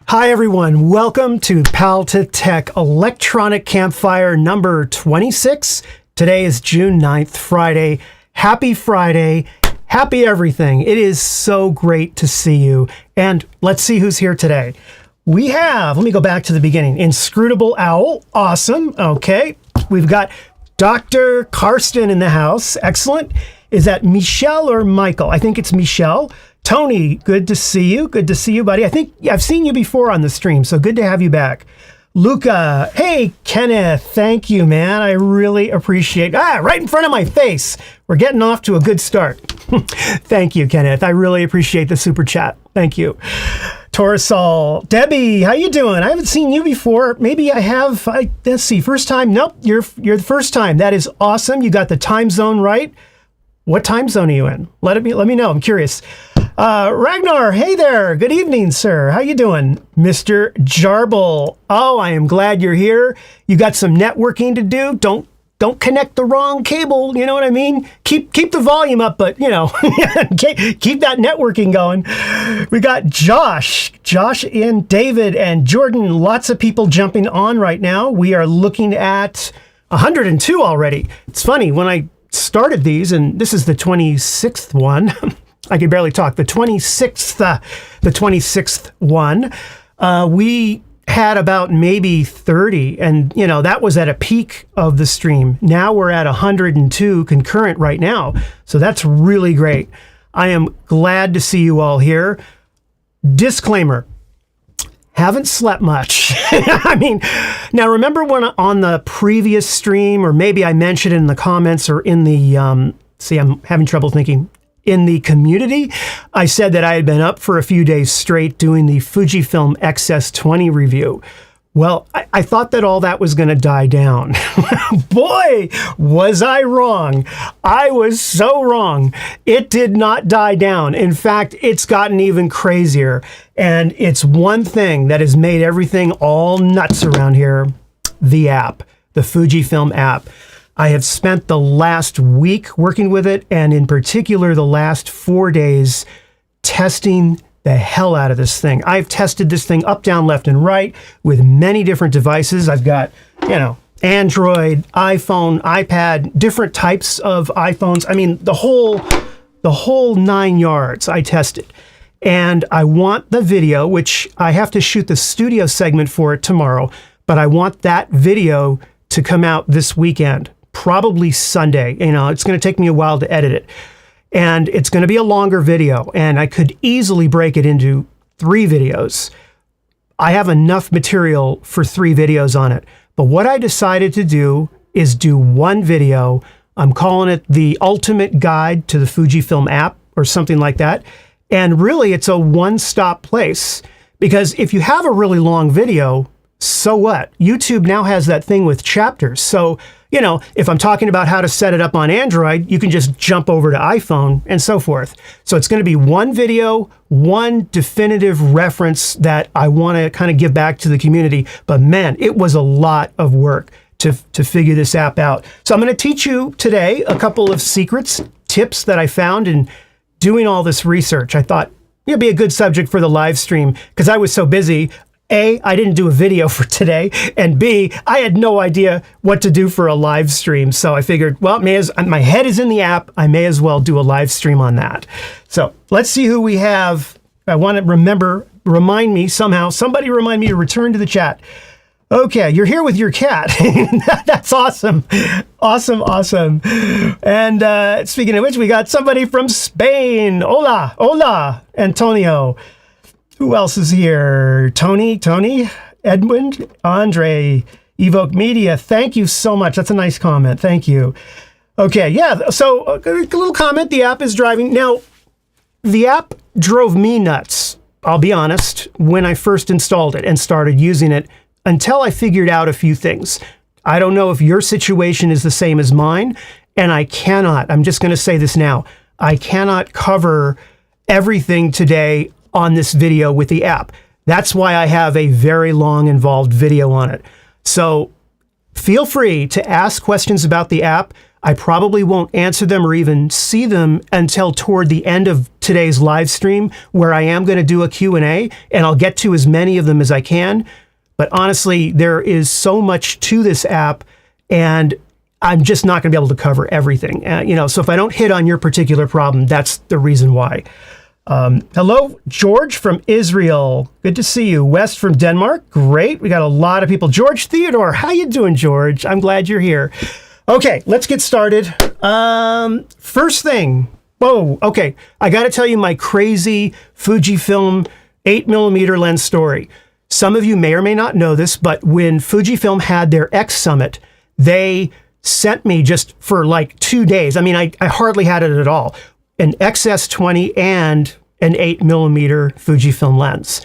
Hi everyone, welcome to Pal to Tech Electronic Campfire number 26. Today is June 9th, Friday. Happy Friday, happy everything. It is so great to see you. And let's see who's here today. We have, let me go back to the beginning, Inscrutable Owl, awesome, okay. We've got Dr. Karsten in the house, excellent. Is that Michelle or Michael? I think it's Michelle. Tony, good to see you. Good to see you, buddy. I think I've seen you before on the stream, so good to have you back. Luca, hey, Kenneth, thank you, man. I really appreciate right in front of my face. We're getting off to a good start. Thank you, Kenneth. I really appreciate the super chat. Thank you. Torresol, Debbie, how you doing? I haven't seen you before. Maybe I have. Let's see, first time? Nope, you're the first time. That is awesome. You got the time zone right. What time zone are you in? Let me know. I'm curious. Ragnar, hey there. Good evening, sir. How you doing? Mr. Jarble. Oh, I am glad you're here. You got some networking to do. Don't connect the wrong cable. You know what I mean? Keep the volume up, but you know, keep that networking going. We got Josh and David and Jordan. Lots of people jumping on right now. We are looking at 102 already. It's funny when I started these, and this is the 26th one. I can barely talk. The 26th one. We had about maybe 30, and you know that was at a peak of the stream. Now we're at 102 concurrent right now, so that's really great. I am glad to see you all here. Disclaimer. Haven't slept much. I mean, now remember when on the previous stream, or maybe I mentioned it in the comments or in the, see, I'm having trouble thinking, in the community, I said that I had been up for a few days straight doing the Fujifilm XS20 review. Well, I thought that all that was going to die down. Boy, was I wrong. I was so wrong. It did not die down. In fact, it's gotten even crazier. And it's one thing that has made everything all nuts around here, the app, the Fujifilm app. I have spent the last week working with it, and in particular, the last 4 days testing the hell out of this thing. I've tested this thing up, down, left, and right with many different devices. I've got, you know, Android, iPhone, iPad, different types of iPhones. I mean, the whole 9 yards I tested. And I want the video, which I have to shoot the studio segment for it tomorrow, but I want that video to come out this weekend, probably Sunday. You know, it's going to take me a while to edit it. And it's going to be a longer video, and I could easily break it into 3 videos. I have enough material for 3 videos on it. But what I decided to do is do one video. I'm calling it the Ultimate Guide to the Fujifilm app or something like that. And really, it's a one-stop place. Because if you have a really long video, so what? YouTube now has that thing with chapters. So, you know, if I'm talking about how to set it up on Android, you can just jump over to iPhone and so forth. So it's going to be one video, one definitive reference that I want to kind of give back to the community. But man, it was a lot of work to figure this app out. So I'm going to teach you today a couple of secrets, tips that I found in doing all this research. I thought it'd be a good subject for the live stream because I was so busy. A, I didn't do a video for today, and B, I had no idea what to do for a live stream. So I figured, well, my head is in the app. I may as well do a live stream on that. So let's see who we have. I want to remind me somehow. Somebody remind me to return to the chat. Okay, you're here with your cat. That's awesome. Awesome. And speaking of which, we got somebody from Spain. Hola, Antonio. Who else is here? Tony, Edmund, Andre, Evoke Media. Thank you so much. That's a nice comment. Thank you. Okay, yeah, so a little comment. The app is driving. Now, the app drove me nuts, I'll be honest, when I first installed it and started using it, until I figured out a few things. I don't know if your situation is the same as mine, and I'm just going to say this now, I cannot cover everything today on this video with the app. That's why I have a very long, involved video on it. So feel free to ask questions about the app. I probably won't answer them or even see them until toward the end of today's live stream, where I am going to do a Q&A, and I'll get to as many of them as I can. But honestly, there is so much to this app, and I'm just not going to be able to cover everything. So if I don't hit on your particular problem, that's the reason why. Hello, George from Israel. Good to see you. West from Denmark. Great. We got a lot of people. George Theodore. How you doing, George? I'm glad you're here. Okay, let's get started. First thing. Whoa. Okay. I got to tell you my crazy Fujifilm 8mm lens story. Some of you may or may not know this, but when Fujifilm had their X Summit, they sent me just for like 2 days. I mean, I hardly had it at all. An XS20 and an 8mm Fujifilm lens.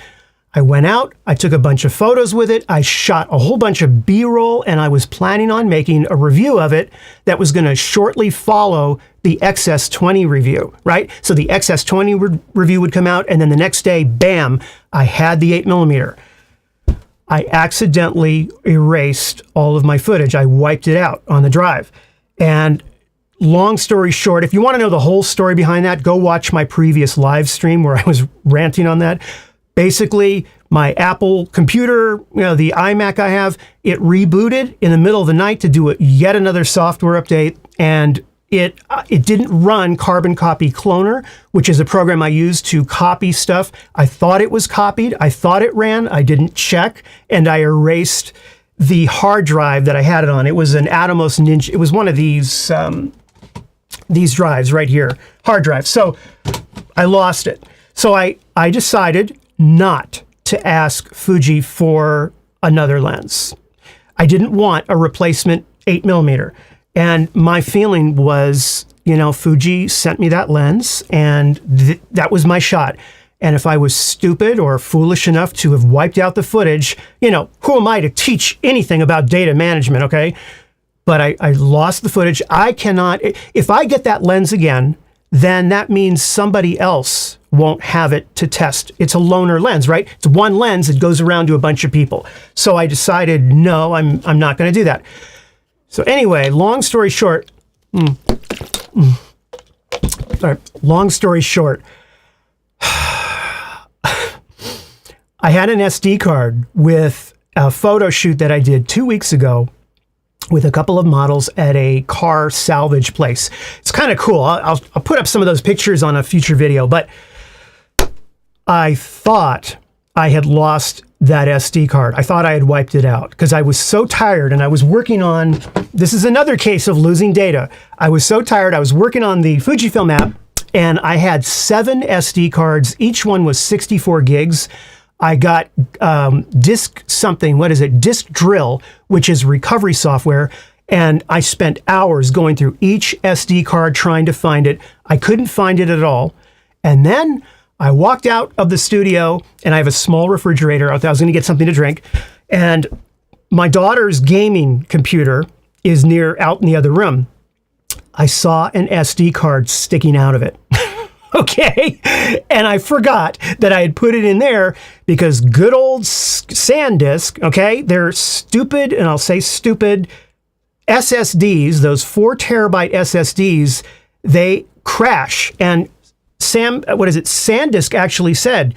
I went out, I took a bunch of photos with it, I shot a whole bunch of B-roll, and I was planning on making a review of it that was going to shortly follow the XS20 review, right? So the XS20 review would come out, and then the next day, bam, I had the 8mm. I accidentally erased all of my footage. I wiped it out on the drive. And long story short, if you want to know the whole story behind that, go watch my previous live stream where I was ranting on that. Basically, my Apple computer, the iMac I have, it rebooted in the middle of the night to do yet another software update, and it didn't run Carbon Copy Cloner, which is a program I use to copy stuff. I thought it was copied. I thought it ran. I didn't check, and I erased the hard drive that I had it on. It was an Atomos Ninja. It was one of these drives right here, hard drive. So I lost it. So I decided not to ask Fuji for another lens. I didn't want a replacement 8mm. And my feeling was, Fuji sent me that lens, and that was my shot. And if I was stupid or foolish enough to have wiped out the footage, who am I to teach anything about data management, okay? But I lost the footage. I cannot, if I get that lens again, then that means somebody else won't have it to test. It's a loaner lens, right? It's one lens that goes around to a bunch of people. So I decided, no, I'm not going to do that. So anyway, long story short, long story short, I had an SD card with a photo shoot that I did 2 weeks ago with a couple of models at a car salvage place. It's kind of cool. I'll put up some of those pictures on a future video, but I thought I had lost that SD card. I thought I had wiped it out because I was so tired, and I was working on, this is another case of losing data. I was so tired, I was working on the Fujifilm app, and I had 7 SD cards. Each one was 64 gigs. I got Disk Drill, which is recovery software, and I spent hours going through each SD card trying to find it. I couldn't find it at all. And then I walked out of the studio, and I have a small refrigerator. I thought I was going to get something to drink. And my daughter's gaming computer is out in the other room. I saw an SD card sticking out of it. Okay. And I forgot that I had put it in there because good old SanDisk, okay, they're stupid, and I'll say stupid SSDs, those 4 terabyte SSDs, they crash. And SanDisk actually said,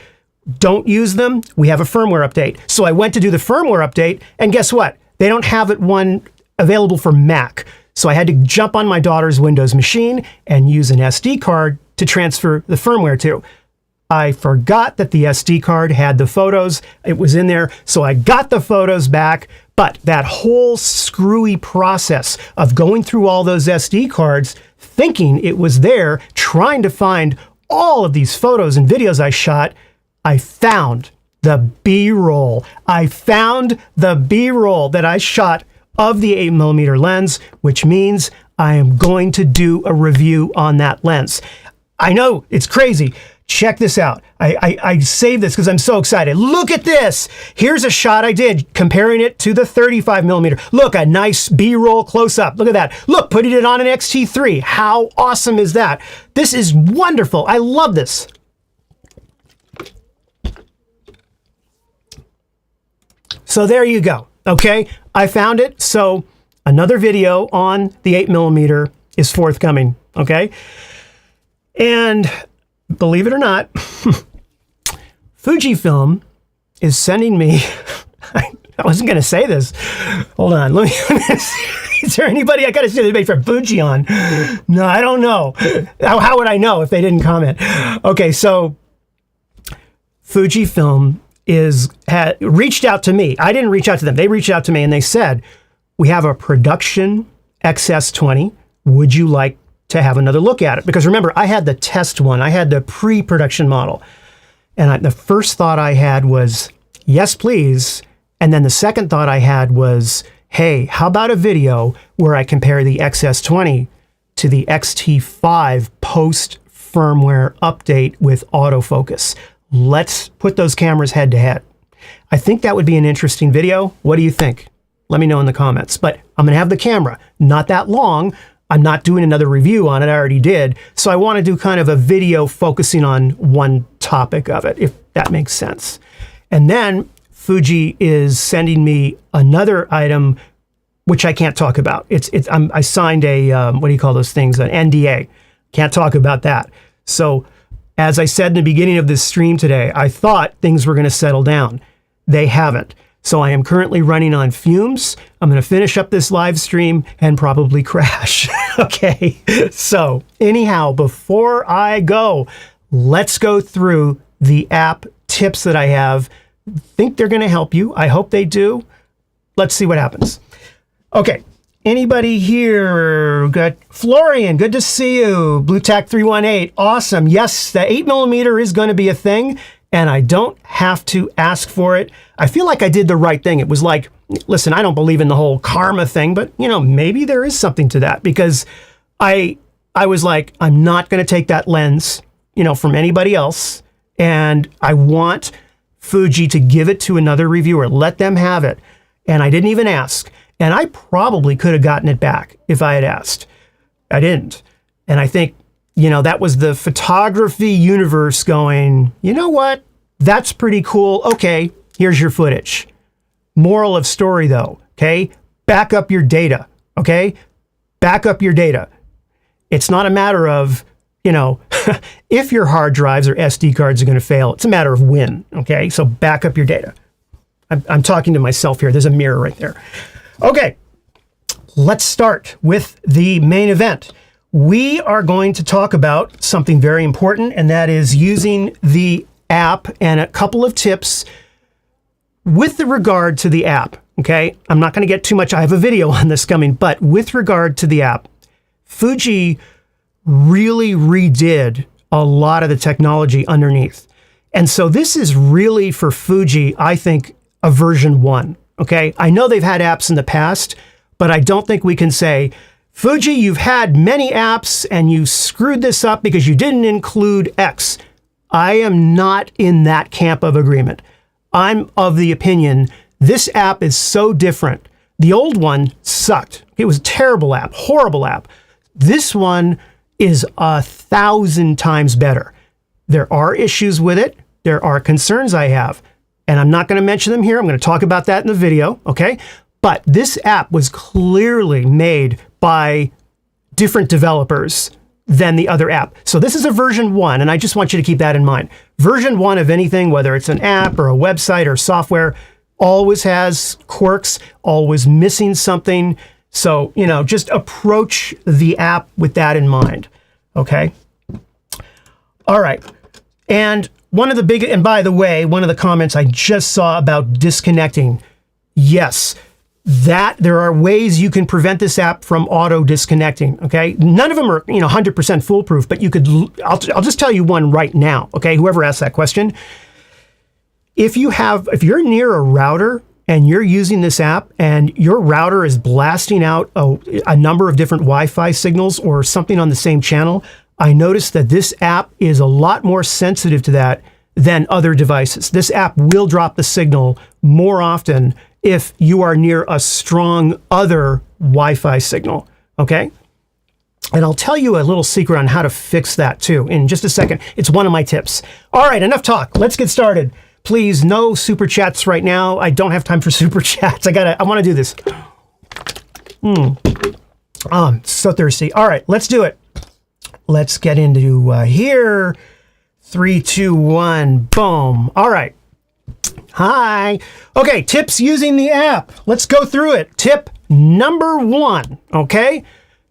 don't use them, we have a firmware update. So I went to do the firmware update, and guess what? They don't have one available for Mac. So I had to jump on my daughter's Windows machine and use an SD card to transfer the firmware to. I forgot that the SD card had the photos. It was in there, so I got the photos back. But that whole screwy process of going through all those SD cards, thinking it was there, trying to find all of these photos and videos I shot, I found the B-roll. I found the B-roll that I shot of the 8mm lens, which means I am going to do a review on that lens. I know, it's crazy. Check this out. I saved this because I'm so excited. Look at this. Here's a shot I did comparing it to the 35mm. Look, a nice B-roll close-up. Look at that. Look, putting it on an X-T3. How awesome is that? This is wonderful. I love this. So there you go. Okay, I found it. So another video on the 8mm is forthcoming. Okay, and believe it or not, Fujifilm is sending me, I wasn't going to say this. Hold on. Let me, is there anybody, I got to see anybody from Fuji on? No, I don't know. How would I know if they didn't comment? Okay, so Fujifilm had reached out to me. I didn't reach out to them. They reached out to me and they said, we have a production XS20. Would you like to have another look at it? Because remember, I had the test one. I had the pre-production model. And the first thought I had was, yes, please. And then the second thought I had was, hey, how about a video where I compare the XS20 to the XT5 post firmware update with autofocus? Let's put those cameras head to head. I think that would be an interesting video. What do you think? Let me know in the comments. But I'm going to have the camera, not that long. I'm not doing another review on it. I already did. So I want to do kind of a video focusing on one topic of it, if that makes sense. And then Fuji is sending me another item, which I can't talk about. I signed a, what do you call those things? An NDA. Can't talk about that. So as I said in the beginning of this stream today, I thought things were going to settle down. They haven't. So I am currently running on fumes. I'm going to finish up this live stream and probably crash. Okay. So anyhow, before I go, let's go through the app tips that I have. Think they're going to help you. I hope they do. Let's see what happens. Okay. Anybody here? Got Florian, good to see you. BlueTac318, awesome. Yes, the 8mm is going to be a thing, and I don't have to ask for it. I feel like I did the right thing. It was like, listen, I don't believe in the whole karma thing, but you know, maybe there is something to that, because I was like, I'm not going to take that lens, you know, from anybody else, and I want Fuji to give it to another reviewer. Let them have it. And I didn't even ask. And I probably could have gotten it back if I had asked. I didn't. And I think, you know, that was the photography universe going, you know what? That's pretty cool. Okay, here's your footage. Moral of story though, okay? Back up your data, okay? Back up your data. It's not a matter of, you know, if your hard drives or SD cards are going to fail. It's a matter of when, okay? So back up your data. I'm talking to myself here. There's a mirror right there. Okay, let's start with the main event. We are going to talk about something very important, and that is using the app and a couple of tips with regard to the app, okay? I'm not going to get too much. I have a video on this coming, but with regard to the app, Fuji really redid a lot of the technology underneath. And so this is really for Fuji, I think, a version 1. Okay, I know they've had apps in the past, but I don't think we can say, Fuji, you've had many apps and you screwed this up because you didn't include X. I am not in that camp of agreement. I'm of the opinion this app is so different. The old one sucked. It was a terrible app, horrible app. This one is 1,000 times better. There are issues with it. There are concerns I have. And I'm not going to mention them here. I'm going to talk about that in the video, okay? But this app was clearly made by different developers than the other app. So this is a version 1, and I just want you to keep that in mind. Version 1 of anything, whether it's an app or a website or software, always has quirks, always missing something. So, you know, just approach the app with that in mind. Okay. All right. And and by the way, one of the comments I just saw about disconnecting. Yes, that there are ways you can prevent this app from auto disconnecting. Okay. None of them are, 100% foolproof, but you could, I'll just tell you one right now. Okay. Whoever asked that question. If you're near a router and you're using this app and your router is blasting out a number of different Wi-Fi signals or something on the same channel, I noticed that this app is a lot more sensitive to that than other devices. This app will drop the signal more often if you are near a strong other Wi-Fi signal, okay? And I'll tell you a little secret on how to fix that too in just a second. It's one of my tips. All right, enough talk. Let's get started. Please, no super chats right now. I don't have time for super chats. I want to do this. Oh, I'm so thirsty. All right, let's do it. Let's get into here. 3, 2, 1, boom. All right. Hi. Okay, tips using the app. Let's go through it. Tip number 1, okay?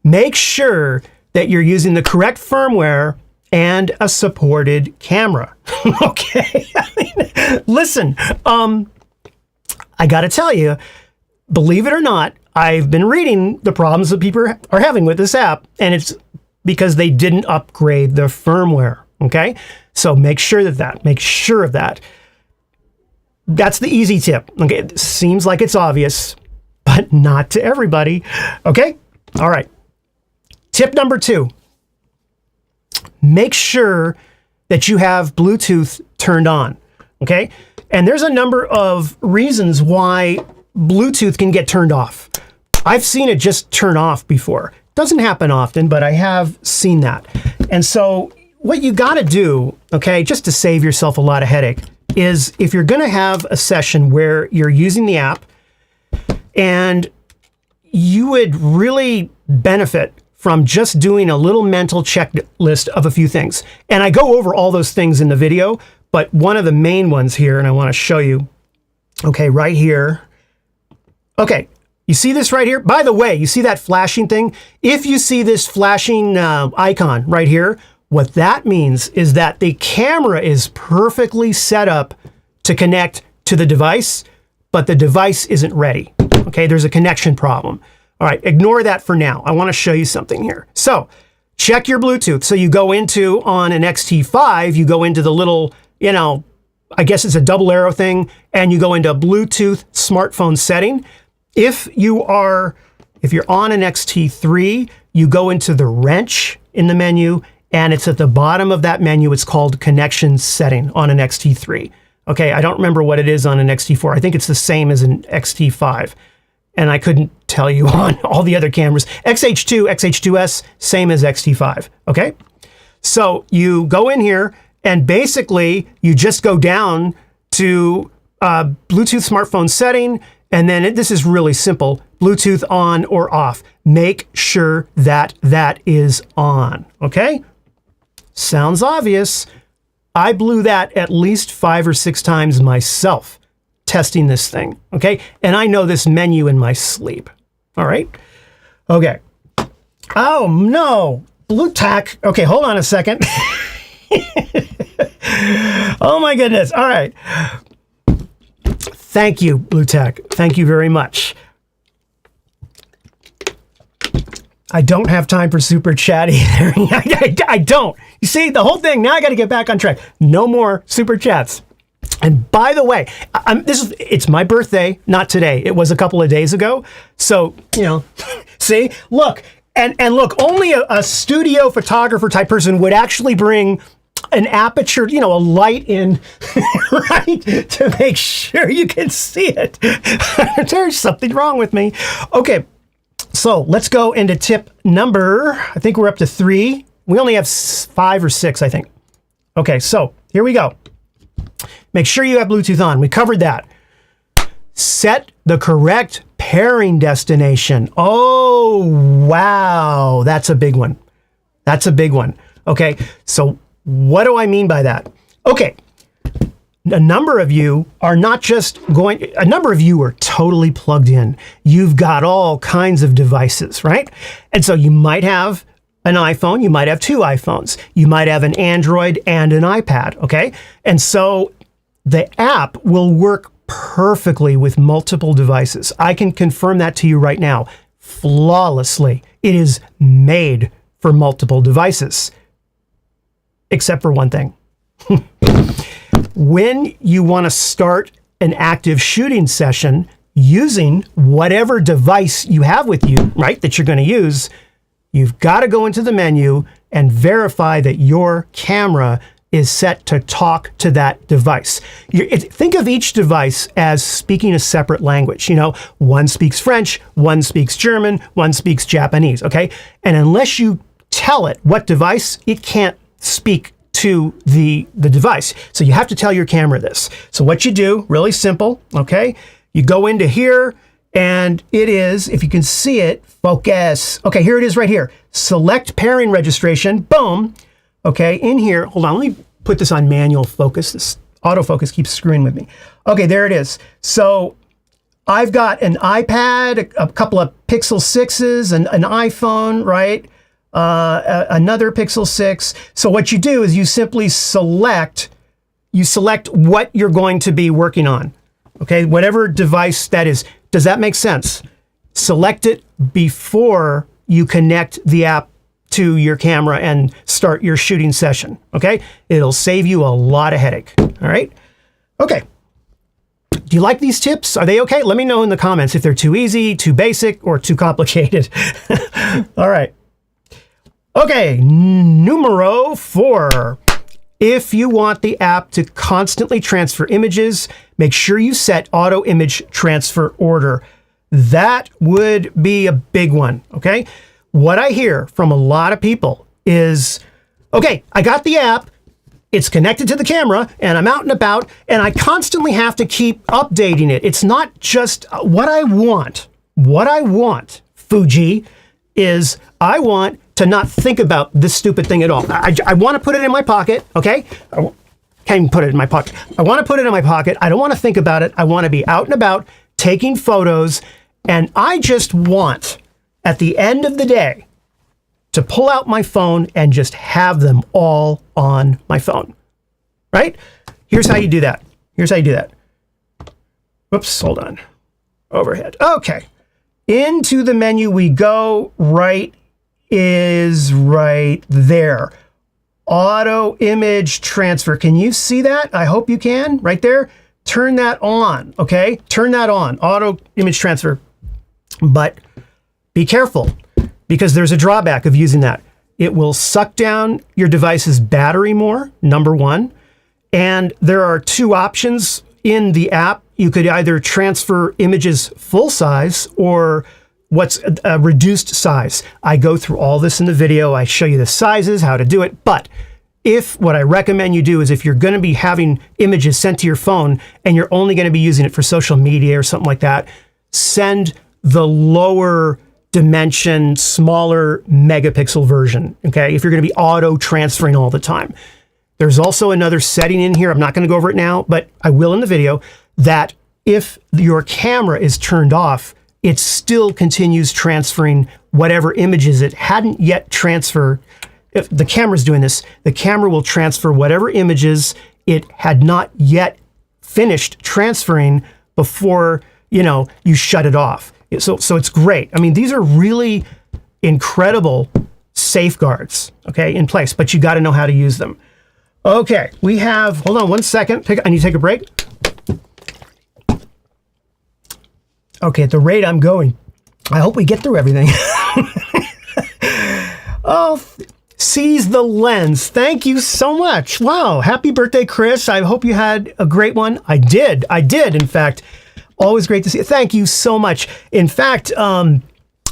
Make sure that you're using the correct firmware and a supported camera. Okay. Listen, I got to tell you, believe it or not, I've been reading the problems that people are having with this app, and it's because they didn't upgrade the firmware. Okay. So make sure of that. That's the easy tip. Okay. It seems like it's obvious, but not to everybody. Okay. All right. Tip number 2. Make sure that you have Bluetooth turned on. Okay. And there's a number of reasons why Bluetooth can get turned off. I've seen it just turn off before. Doesn't happen often, but I have seen that. And so what you got to do, okay, just to save yourself a lot of headache, is if you're going to have a session where you're using the app and you would really benefit from just doing a little mental checklist of a few things. And I go over all those things in the video, but one of the main ones here, and I want to show you, okay, right here. Okay. You see this right here? By the way, you see that flashing thing? If you see this flashing icon right here, what that means is that the camera is perfectly set up to connect to the device, but the device isn't ready. Okay, there's a connection problem. All right, ignore that for now. I want to show you something here. So check your Bluetooth. So you go into, on an XT5, you go into the little, I guess it's a double arrow thing, and you go into Bluetooth smartphone setting. If you're on an XT3, you go into the wrench in the menu, and it's at the bottom of that menu. It's called connection setting on an XT3. Okay, I don't remember what it is on an XT4. I think it's the same as an XT5. And I couldn't tell you on all the other cameras. XH2, XH2S, same as XT5. Okay, so you go in here, and basically you just go down to Bluetooth smartphone setting. And then this is really simple, Bluetooth on or off. Make sure that that is on, okay? Sounds obvious. I blew that at least 5 or 6 times myself testing this thing, okay? And I know this menu in my sleep, all right? Okay. Oh, no. Bluetooth. Okay, hold on a second. Oh, my goodness. All right. Thank you, Bluetech. Thank you very much. I don't have time for super chat either. I don't. You see, the whole thing, now I got to get back on track. No more super chats. And by the way, it's my birthday, not today. It was a couple of days ago. So, see, look, and look, only a studio photographer type person would actually bring an aperture, a light in, right, to make sure you can see it. There's something wrong with me. Okay, so let's go into tip number, I think we're up to 3. We only have 5 or 6, I think. Okay, so here we go. Make sure you have Bluetooth on. We covered that. Set the correct pairing destination. Oh, wow, that's a big one. That's a big one. Okay, so what do I mean by that? Okay, a number of you are not just going, a number of you are totally plugged in. You've got all kinds of devices, right? And so you might have an iPhone, you might have two iPhones, you might have an Android and an iPad, okay? And so the app will work perfectly with multiple devices. I can confirm that to you right now, flawlessly. It is made for multiple devices, except for one thing. When you want to start an active shooting session using whatever device you have with you, right, that you're going to use, you've got to go into the menu and verify that your camera is set to talk to that device. Think of each device as speaking a separate language. You know, one speaks French, one speaks German, one speaks Japanese, okay? And unless you tell it what device, it can't speak to the device. So you have to tell your camera this. So what you do, really simple, okay? You go into here, and it is, if you can see it, focus. Okay, here it is right here. Select pairing registration, boom. Okay, in here, hold on, let me put this on manual focus. This autofocus keeps screwing with me. Okay, there it is. So I've got an iPad, a couple of Pixel 6s, an iPhone, right? Another Pixel 6. So what you do is you simply select what you're going to be working on. Okay, whatever device that is. Does that make sense? Select it before you connect the app to your camera and start your shooting session, okay? It'll save you a lot of headache, all right? Okay. Do you like these tips? Are they okay? Let me know in the comments if they're too easy, too basic, or too complicated. All right. Okay, numero 4. If you want the app to constantly transfer images, make sure you set auto image transfer order. That would be a big one, okay? What I hear from a lot of people is, okay, I got the app, it's connected to the camera, and I'm out and about, and I constantly have to keep updating it. It's not just what I want. What I want, Fuji, is I want to not think about this stupid thing at all. I want to put it in my pocket, okay? I can't even put it in my pocket. I want to put it in my pocket. I don't want to think about it. I want to be out and about, taking photos, and I just want, at the end of the day, to pull out my phone and just have them all on my phone, right? Here's how you do that. Here's how you do that. Whoops, hold on. Overhead. Okay. Into the menu we go. Right is right there. Auto image transfer. Can you see that? I hope you can. Right there. Turn that on, okay? Turn that on. Auto image transfer. But be careful, because there's a drawback of using that. It will suck down your device's battery more, number one. And there are two options in the app. You could either transfer images full size or what's a reduced size. I go through all this in the video. I show you the sizes, how to do it. But what I recommend you do is, if you're going to be having images sent to your phone and you're only going to be using it for social media or something like that, send the lower dimension, smaller megapixel version, okay? If you're going to be auto transferring all the time. There's also another setting in here. I'm not going to go over it now, but I will in the video, that if your camera is turned off, it still continues transferring whatever images it hadn't yet transferred. If the camera's doing this, the camera will transfer whatever images it had not yet finished transferring before, you shut it off. So it's great. I mean, these are really incredible safeguards, okay, in place, but you got to know how to use them. Okay, we have, hold on one second. I need to take a break. Okay, at the rate I'm going, I hope we get through everything. Oh, seize the lens. Thank you so much. Wow, happy birthday, Chris. I hope you had a great one. I did, in fact. Always great to see you. Thank you so much. In fact,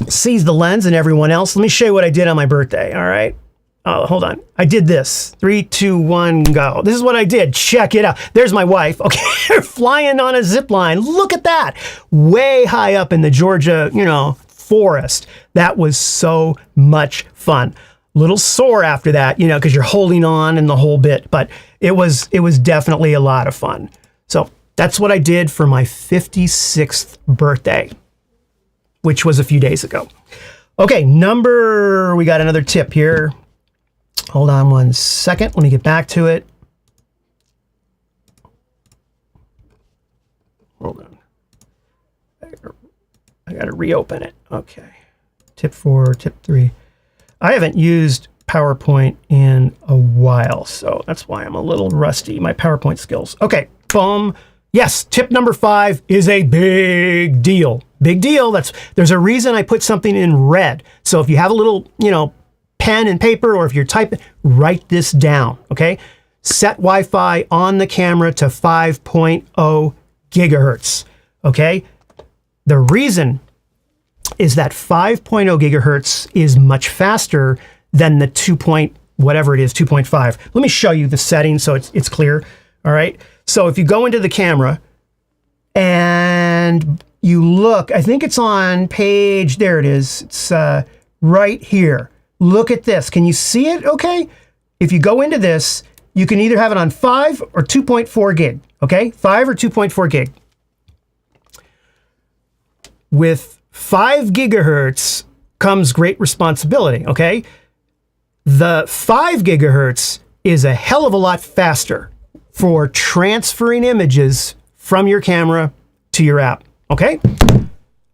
seize the lens and everyone else. Let me show you what I did on my birthday, all right? Oh, hold on. I did this. 3, 2, 1, go. This is what I did. Check it out. There's my wife. Okay, flying on a zip line. Look at that. Way high up in the Georgia, forest. That was so much fun. little sore after that, you know, because you're holding on and the whole bit. But it was definitely a lot of fun. So that's what I did for my 56th birthday, which was a few days ago. Okay, we got another tip here. Hold on one second. Let me get back to it. Hold on. I got to reopen it. Okay. Tip 4, tip 3. I haven't used PowerPoint in a while, so that's why I'm a little rusty, my PowerPoint skills. Okay, boom. Yes, tip number 5 is a big deal. Big deal. There's a reason I put something in red. So if you have a little, you know, pen and paper, or if you're typing, write this down, okay? Set Wi-Fi on the camera to 5.0 gigahertz, okay? The reason is that 5.0 gigahertz is much faster than the 2.5. Let me show you the settings so it's clear, all right? So if you go into the camera and you look, I think it's on page, there it is. It's right here. Look at this. Can you see it okay? If you go into this, you can either have it on 5 or 2.4 gig, okay? 5 or 2.4 gig. With 5 gigahertz comes great responsibility, okay? The 5 gigahertz is a hell of a lot faster for transferring images from your camera to your app, okay?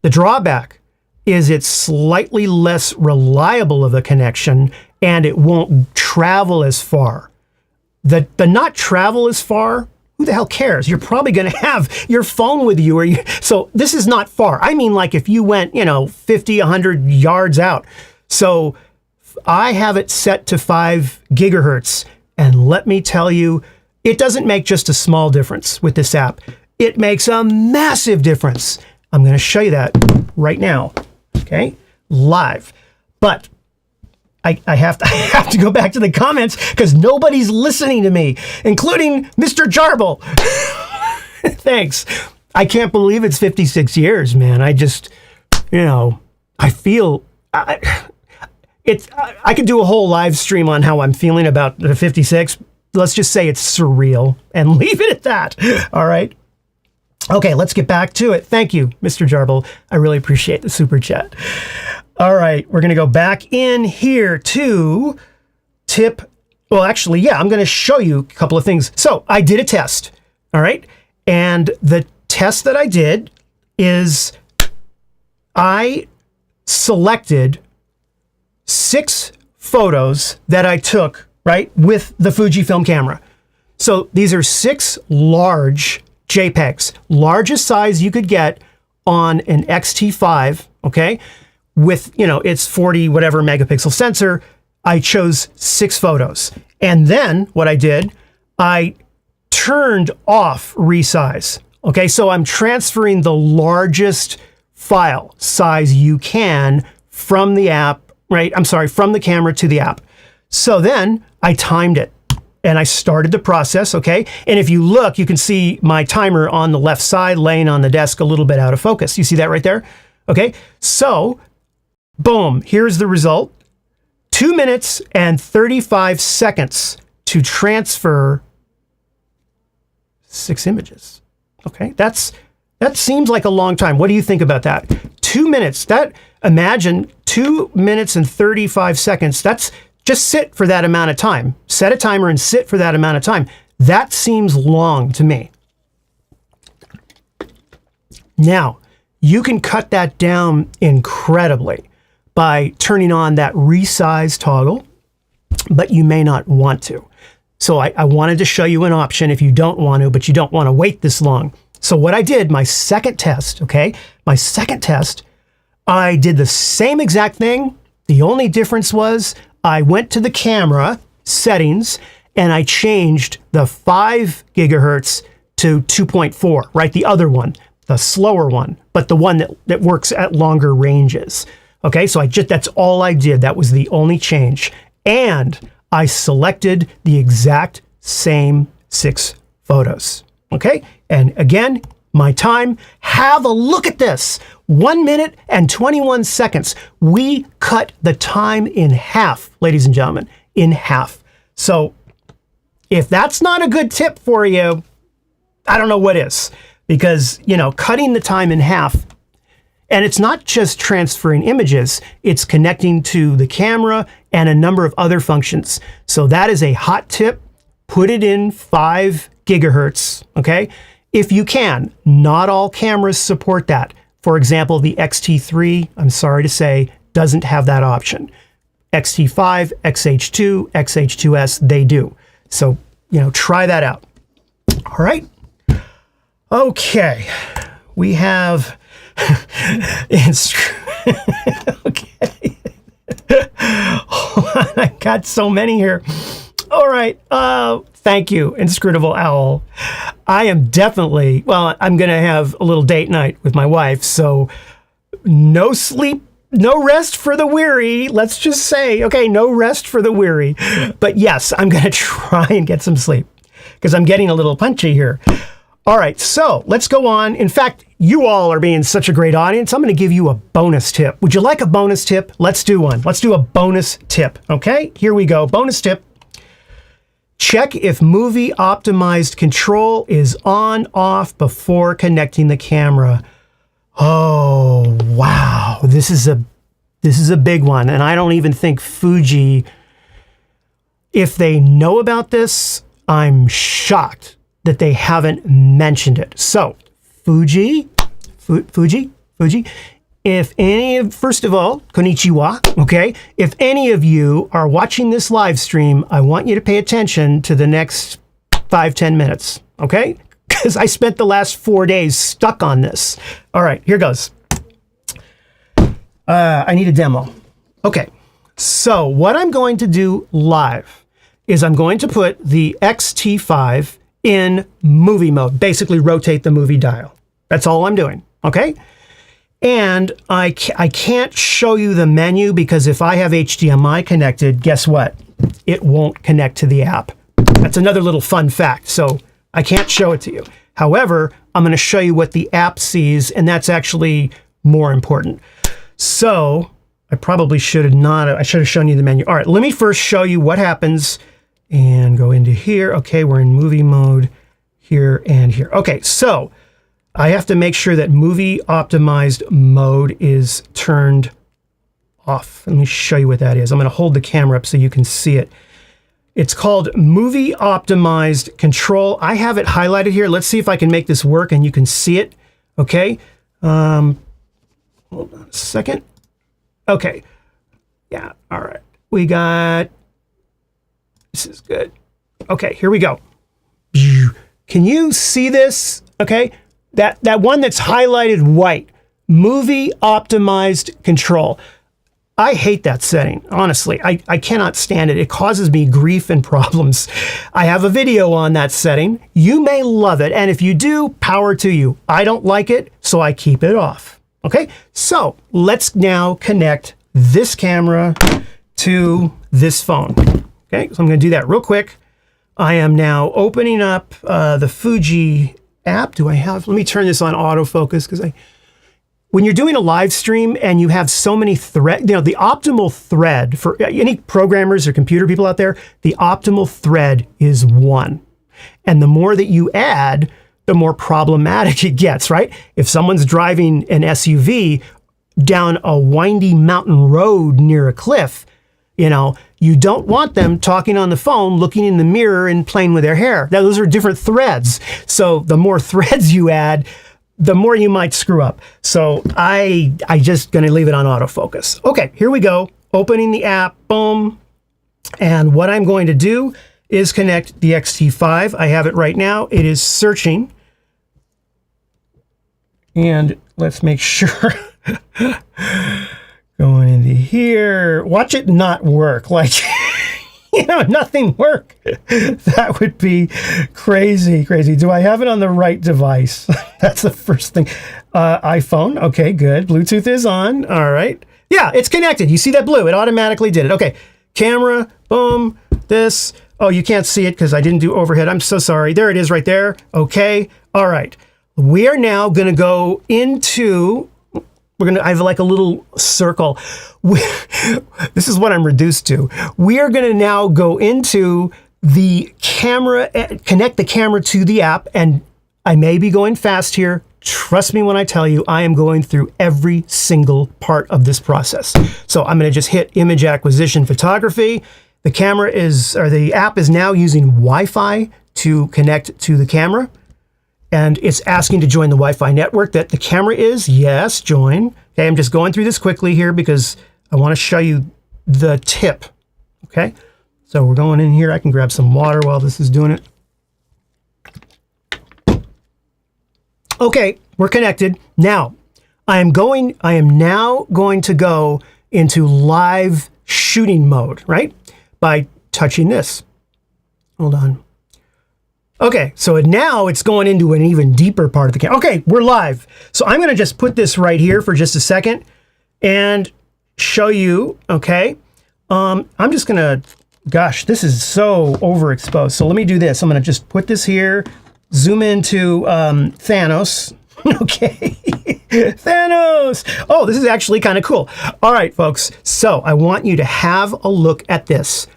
The drawback is it's slightly less reliable of a connection and it won't travel as far. The not travel as far, who the hell cares? You're probably going to have your phone with you, so this is not far. I mean, like if you went, you know, 50, 100 yards out. So I have it set to 5 gigahertz, and let me tell you, it doesn't make just a small difference with this app. It makes a massive difference. I'm going to show you that right now, okay? Live. But I have to go back to the comments because nobody's listening to me, including Mr. Jarble. Thanks. I can't believe it's 56 years, man. I just, you know, I feel I could do a whole live stream on how I'm feeling about the 56. Let's just say it's surreal and leave it at that. All right. Okay, let's get back to it. Thank you, Mr. Jarble. I really appreciate the super chat. All right, we're going to go back in here to tip. Well, actually, yeah, I'm going to show you a couple of things. So I did a test. All right. And the test that I did is I selected 6 photos that I took, right, with the Fujifilm camera. So these are 6 large JPEGs, largest size you could get on an X-T5, okay? With, you know, its 40 whatever megapixel sensor. I chose 6 photos. And then what I did, I turned off resize. Okay, so I'm transferring the largest file size you can from the app, right? I'm sorry, from the camera to the app. So then I timed it and I started the process, okay? And if you look, you can see my timer on the left side laying on the desk a little bit out of focus. You see that right there? Okay, so boom, here's the result. 2 minutes and 35 seconds to transfer 6 images. Okay, that seems like a long time. What do you think about that? 2 minutes, imagine 2 minutes and 35 seconds. That's just sit for that amount of time. Set a timer and sit for that amount of time. That seems long to me. Now, you can cut that down incredibly by turning on that resize toggle, but you may not want to. So I wanted to show you an option if you don't want to, but you don't want to wait this long. So what I did, my second test, okay? My second test, I did the same exact thing. The only difference was I went to the camera settings and I changed the 5 gigahertz to 2.4, right? The other one, the slower one, but the one that works at longer ranges. Okay, so that's all I did. That was the only change. And I selected the exact same 6 photos. Okay, and again, my time. Have a look at this. 1 minute and 21 seconds. We cut the time in half, ladies and gentlemen, in half. So if that's not a good tip for you, I don't know what is. Because, you know, cutting the time in half, and it's not just transferring images, it's connecting to the camera and a number of other functions. So that is a hot tip. Put it in 5 gigahertz, okay? If you can. Not all cameras support that. For example, the X-T3, I'm sorry to say, doesn't have that option. X-T5, X-H2, X-H2S, they do. So, you know, try that out. All right. Okay. We have... okay. Hold on, I got so many here. All right. Thank you, Inscrutable Owl. I am definitely, well, I'm going to have a little date night with my wife, so no sleep, no rest for the weary. Let's just say, okay, no rest for the weary. But yes, I'm going to try and get some sleep because I'm getting a little punchy here. All right, so let's go on. In fact, you all are being such a great audience. I'm going to give you a bonus tip. Would you like a bonus tip? Let's do one. Let's do a bonus tip. Okay, here we go. Bonus tip. Check if movie optimized control is on, off before connecting the camera. Oh, wow. This is a big one. And I don't even think Fuji, if they know about this, I'm shocked that they haven't mentioned it. So Fuji, if any of, first of all, konnichiwa, okay? If any of you are watching this live stream, I want you to pay attention to the next 5-10 minutes, okay? Because I spent the last 4 days stuck on this. All right, here goes. I need a demo. Okay, so what I'm going to do live is I'm going to put the X-T5 in movie mode, basically rotate the movie dial. That's all I'm doing, okay? And I can't show you the menu because if I have HDMI connected, guess what? It won't connect to the app. That's another little fun fact. So I can't show it to you. However, I'm going to show you what the app sees, and that's actually more important. So I probably should have not, I should have shown you the menu. All right, let me first show you what happens and go into here. Okay, we're in movie mode here and here. Okay, so I have to make sure that movie optimized mode is turned off. Let me show you what that is. I'm going to hold the camera up so you can see it. It's called movie optimized control. I have it highlighted here. Let's see if I can make this work and you can see it. Okay. Hold on a second. Okay. Yeah. All right. We got, this is good. Okay. Here we go. Can you see this? Okay. That one that's highlighted white, movie optimized control. I hate that setting, honestly. I cannot stand it. It causes me grief and problems. I have a video on that setting. You may love it, and if you do, power to you. I don't like it, so I keep it off. Okay, so let's now connect this camera to this phone. Okay, so I'm going to do that real quick. I am now opening up the Fuji app. Do I have, let me turn this on autofocus because when you're doing a live stream and you have so many threads, you know, the optimal thread for any programmers or computer people out there, the optimal thread is 1. And the more that you add, the more problematic it gets, right? If someone's driving an SUV down a windy mountain road near a cliff, you know, you don't want them talking on the phone, looking in the mirror and playing with their hair. Now, those are different threads. So the more threads you add, the more you might screw up. So I just gonna leave it on autofocus. Okay, here we go. Opening the app, boom. And what I'm going to do is connect the X-T5. I have it right now. It is searching. And let's make sure. Going into here. Watch it not work. Like, you know, nothing work. That would be crazy, crazy. Do I have it on the right device? That's the first thing. iPhone. Okay, good. Bluetooth is on. All right. Yeah, it's connected. You see that blue? It automatically did it. Okay. Camera. Boom. This. Oh, you can't see it because I didn't do overhead. I'm so sorry. There it is right there. Okay. All right. We are now going to go into, I have like a little circle. This is what I'm reduced to. We are going to now go into the camera, connect the camera to the app, and I may be going fast here. Trust me when I tell you, I am going through every single part of this process. So I'm going to just hit image acquisition photography. The camera is, or the app is now using Wi-Fi to connect to the camera. And it's asking to join the Wi-Fi network that the camera is. Yes, join. Okay, I'm just going through this quickly here because I want to show you the tip. Okay, so we're going in here. I can grab some water while this is doing it. Okay, we're connected. Now, I am now going to go into live shooting mode, right? By touching this. Hold on. Okay, so now it's going into an even deeper part of the camera. Okay, we're live. So I'm going to just put this right here for just a second and show you, okay? I'm just going to, gosh, this is so overexposed. So let me do this. I'm going to just put this here, zoom into Thanos. Okay, Thanos. Oh, this is actually kind of cool. All right, folks. So I want you to have a look at this.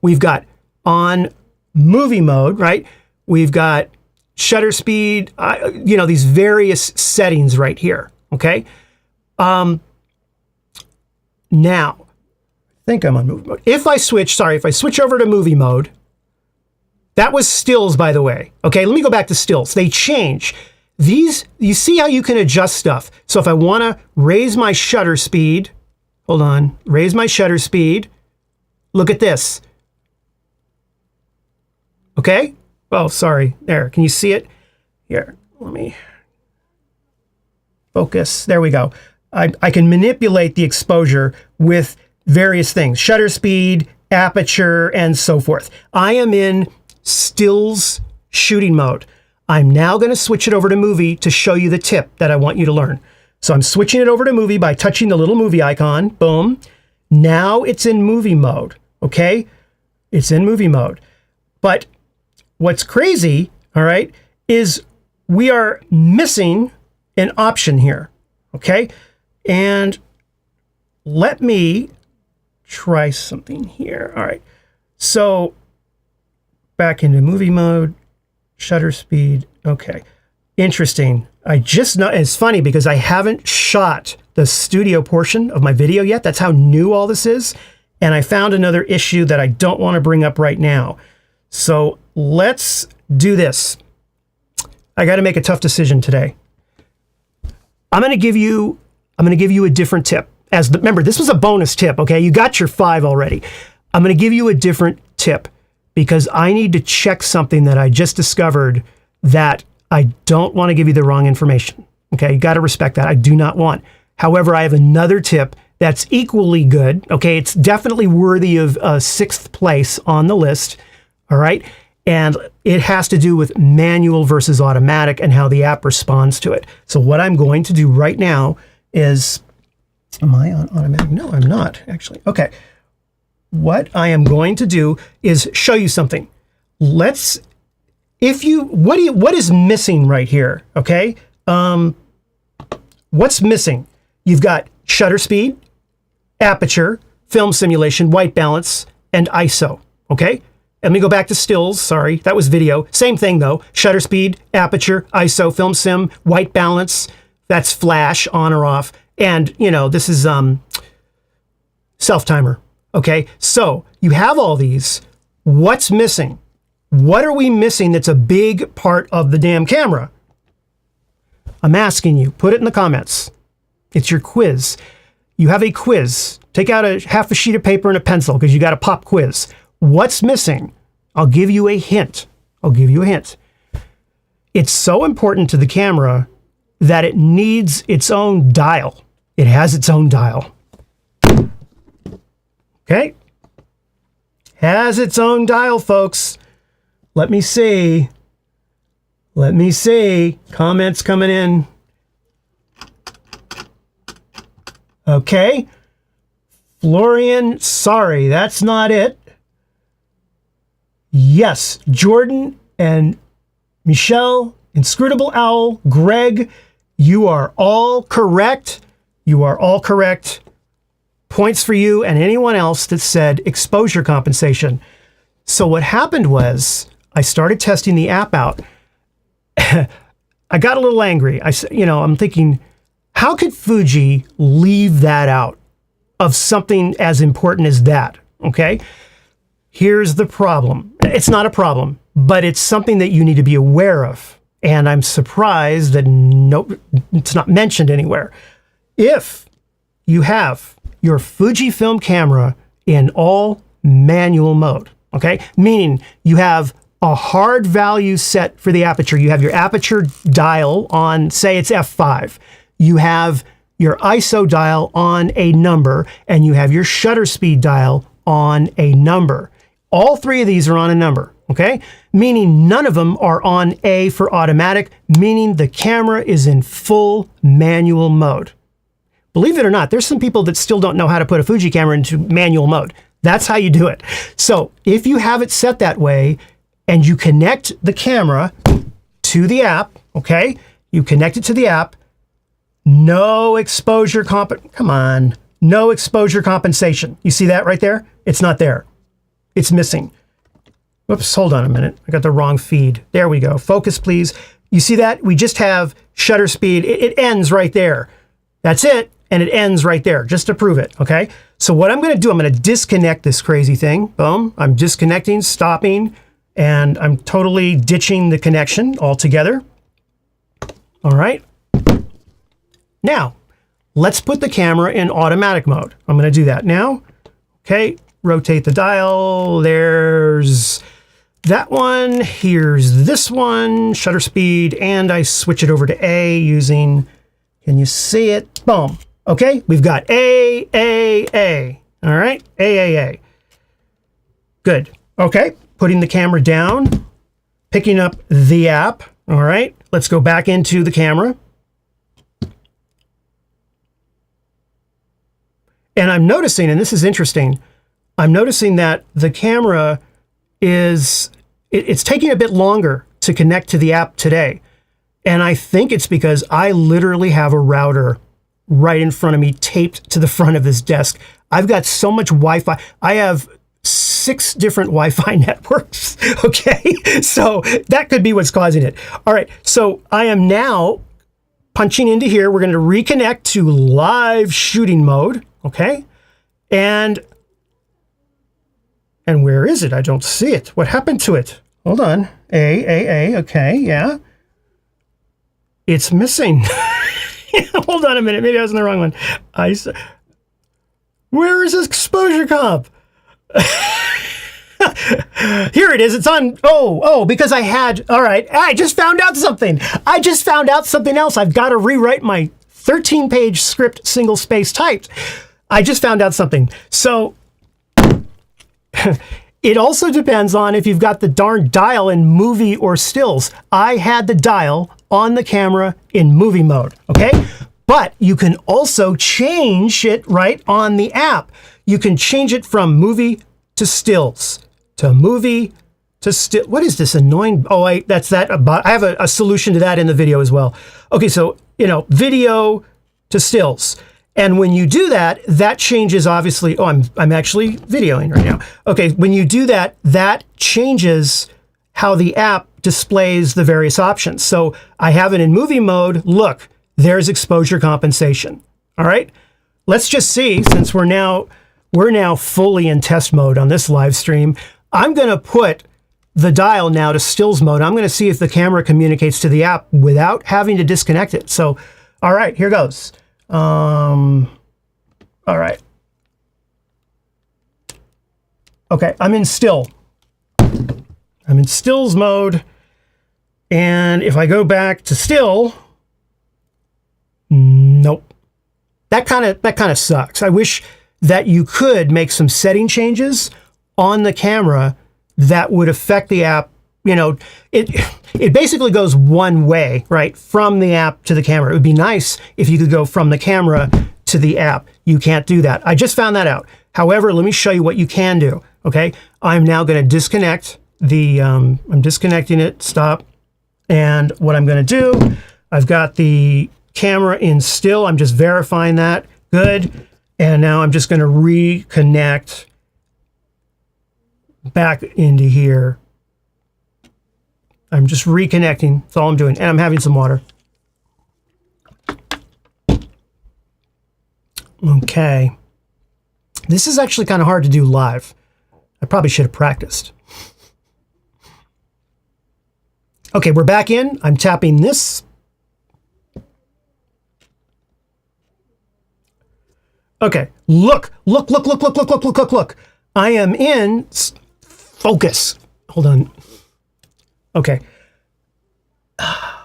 We've got on movie mode, right? We've got shutter speed, you know, these various settings right here, okay? Now, I think I'm on movie mode. If I switch over to movie mode, that was stills, by the way. Okay, let me go back to stills. They change. These, you see how you can adjust stuff. So if I want to raise my shutter speed, hold on, raise my shutter speed, look at this. Okay? Oh, sorry. There. Can you see it? Here, let me focus. There we go. I can manipulate the exposure with various things. Shutter speed, aperture, and so forth. I am in stills shooting mode. I'm now going to switch it over to movie to show you the tip that I want you to learn. So I'm switching it over to movie by touching the little movie icon. Boom. Now it's in movie mode. Okay? It's in movie mode. But what's crazy, all right, is we are missing an option here, okay? And let me try something here. All right, so back into movie mode, shutter speed, okay. Interesting. I just know, it's funny because I haven't shot the studio portion of my video yet. That's how new all this is. And I found another issue that I don't want to bring up right now. So let's do this. I got to make a tough decision today. I'm going to give you a different tip. Remember, this was a bonus tip, okay? You got your 5 already. I'm going to give you a different tip because I need to check something that I just discovered that I don't want to give you the wrong information. Okay, you got to respect that. I do not want. However, I have another tip that's equally good. Okay, it's definitely worthy of 6th place on the list. All right. And it has to do with manual versus automatic and how the app responds to it. So what I'm going to do right now is, am I on automatic? No, I'm not actually. Okay. What I am going to do is show you something. What is missing right here? Okay. What's missing? You've got shutter speed, aperture, film simulation, white balance, and ISO. Okay. Let me go back to stills. Sorry, that was video. Same thing though. Shutter speed, aperture, ISO, film sim, white balance. That's flash, on or off. And, you know, this is self-timer. Okay, so you have all these. What's missing? What are we missing that's a big part of the damn camera? I'm asking you. Put it in the comments. It's your quiz. You have a quiz. Take out half a sheet of paper and a pencil because you got a pop quiz. What's missing? I'll give you a hint. It's so important to the camera that it needs its own dial. It has its own dial. Okay? Has its own dial, folks. Let me see. Comments coming in. Okay. Florian, sorry, that's not it. Yes, Jordan and Michelle, Inscrutable Owl, Greg, you are all correct. You are all correct. Points for you and anyone else that said exposure compensation. So what happened was I started testing the app out. I got a little angry. I'm thinking, how could Fuji leave that out of something as important as that? Okay. Here's the problem. It's not a problem, but it's something that you need to be aware of. And I'm surprised that it's not mentioned anywhere. If you have your Fujifilm camera in all manual mode, okay? Meaning you have a hard value set for the aperture. You have your aperture dial on, say it's f5. You have your ISO dial on a number, and you have your shutter speed dial on a number. All three of these are on a number, okay? Meaning none of them are on A for automatic, meaning the camera is in full manual mode. Believe it or not, there's some people that still don't know how to put a Fuji camera into manual mode. That's how you do it. So if you have it set that way and you connect the camera to the app, okay? You connect it to the app, no exposure no exposure compensation. You see that right there? It's not there. It's missing. Whoops, hold on a minute. I got the wrong feed. There we go. Focus, please. You see that? We just have shutter speed. It ends right there. That's it. And it ends right there, just to prove it, okay? So what I'm gonna do, I'm gonna disconnect this crazy thing. Boom, I'm disconnecting, stopping, and I'm totally ditching the connection altogether. All right. Now, let's put the camera in automatic mode. I'm gonna do that now. Okay, rotate the dial. There's that one. Here's this one, shutter speed, and I switch it over to A using, can you see it? Boom. Okay, we've got A. All right, A. Good. Okay, putting the camera down, picking up the app. All right, let's go back into the camera. And I'm noticing, and this is interesting, I'm noticing that the camera it's taking a bit longer to connect to the app today. And I think it's because I literally have a router right in front of me, taped to the front of this desk. I've got so much Wi-Fi. I have 6 different Wi-Fi networks, okay? So that could be what's causing it. All right, so I am now punching into here. We're gonna reconnect to live shooting mode, okay? And where is it? I don't see it. What happened to it? Hold on. A, okay, yeah. It's missing. Hold on a minute. Maybe I was in the wrong one. Where is this exposure comp? Here it is. It's on. Because I had. All right. I just found out something. I just found out something else. I've got to rewrite my 13-page script single space typed. I just found out something. So it also depends on if you've got the darn dial in movie or stills. I had the dial on the camera in movie mode, okay? But you can also change it right on the app. You can change it from movie to stills, to movie to still. What is this annoying? Oh, that's that. I have a solution to that in the video as well. Okay, so, video to stills. And when you do that, that changes obviously. Oh, I'm actually videoing right now. Okay, when you do that, that changes how the app displays the various options. So I have it in movie mode. Look, there's exposure compensation. All right, let's just see, since we're now fully in test mode on this live stream. I'm going to put the dial now to stills mode. I'm going to see if the camera communicates to the app without having to disconnect it. So, all right, here goes. All right. Okay, I'm in still. I'm in stills mode. And if I go back to still, nope. That kind of sucks. I wish that you could make some setting changes on the camera that would affect the app. It basically goes one way, right? From the app to the camera. It would be nice if you could go from the camera to the app. You can't do that. I just found that out. However, let me show you what you can do, okay? I'm now going to disconnect I'm disconnecting it, stop. And what I'm going to do, I've got the camera in still. I'm just verifying that. Good. And now I'm just going to reconnect back into here. I'm just reconnecting. That's all I'm doing. And I'm having some water. Okay. This is actually kind of hard to do live. I probably should have practiced. Okay, we're back in. I'm tapping this. Okay, look. I am in focus. Hold on. Okay.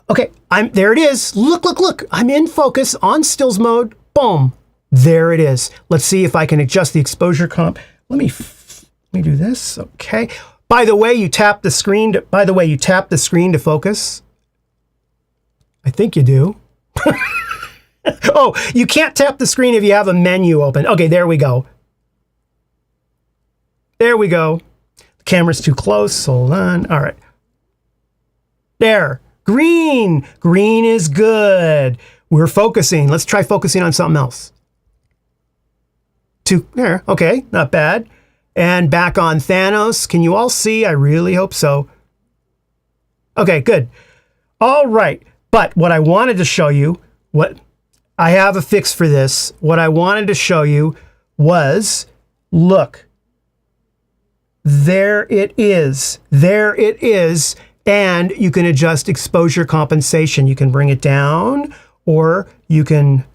Okay, there it is. Look. I'm in focus on stills mode. Boom. There it is. Let's see if I can adjust the exposure comp. Let me do this. Okay. By the way, you tap the screen to focus. I think you do. Oh, you can't tap the screen if you have a menu open. Okay, there we go. There we go. The camera's too close. Hold on. All right. There. Green. Green is good. We're focusing. Let's try focusing on something else. There. Okay, not bad. And back on Thanos. Can you all see? I really hope so. Okay, good. All right. But what I wanted to show you, I have a fix for this. What I wanted to show you was, look. There it is. There it is. And you can adjust exposure compensation. You can bring it down or you can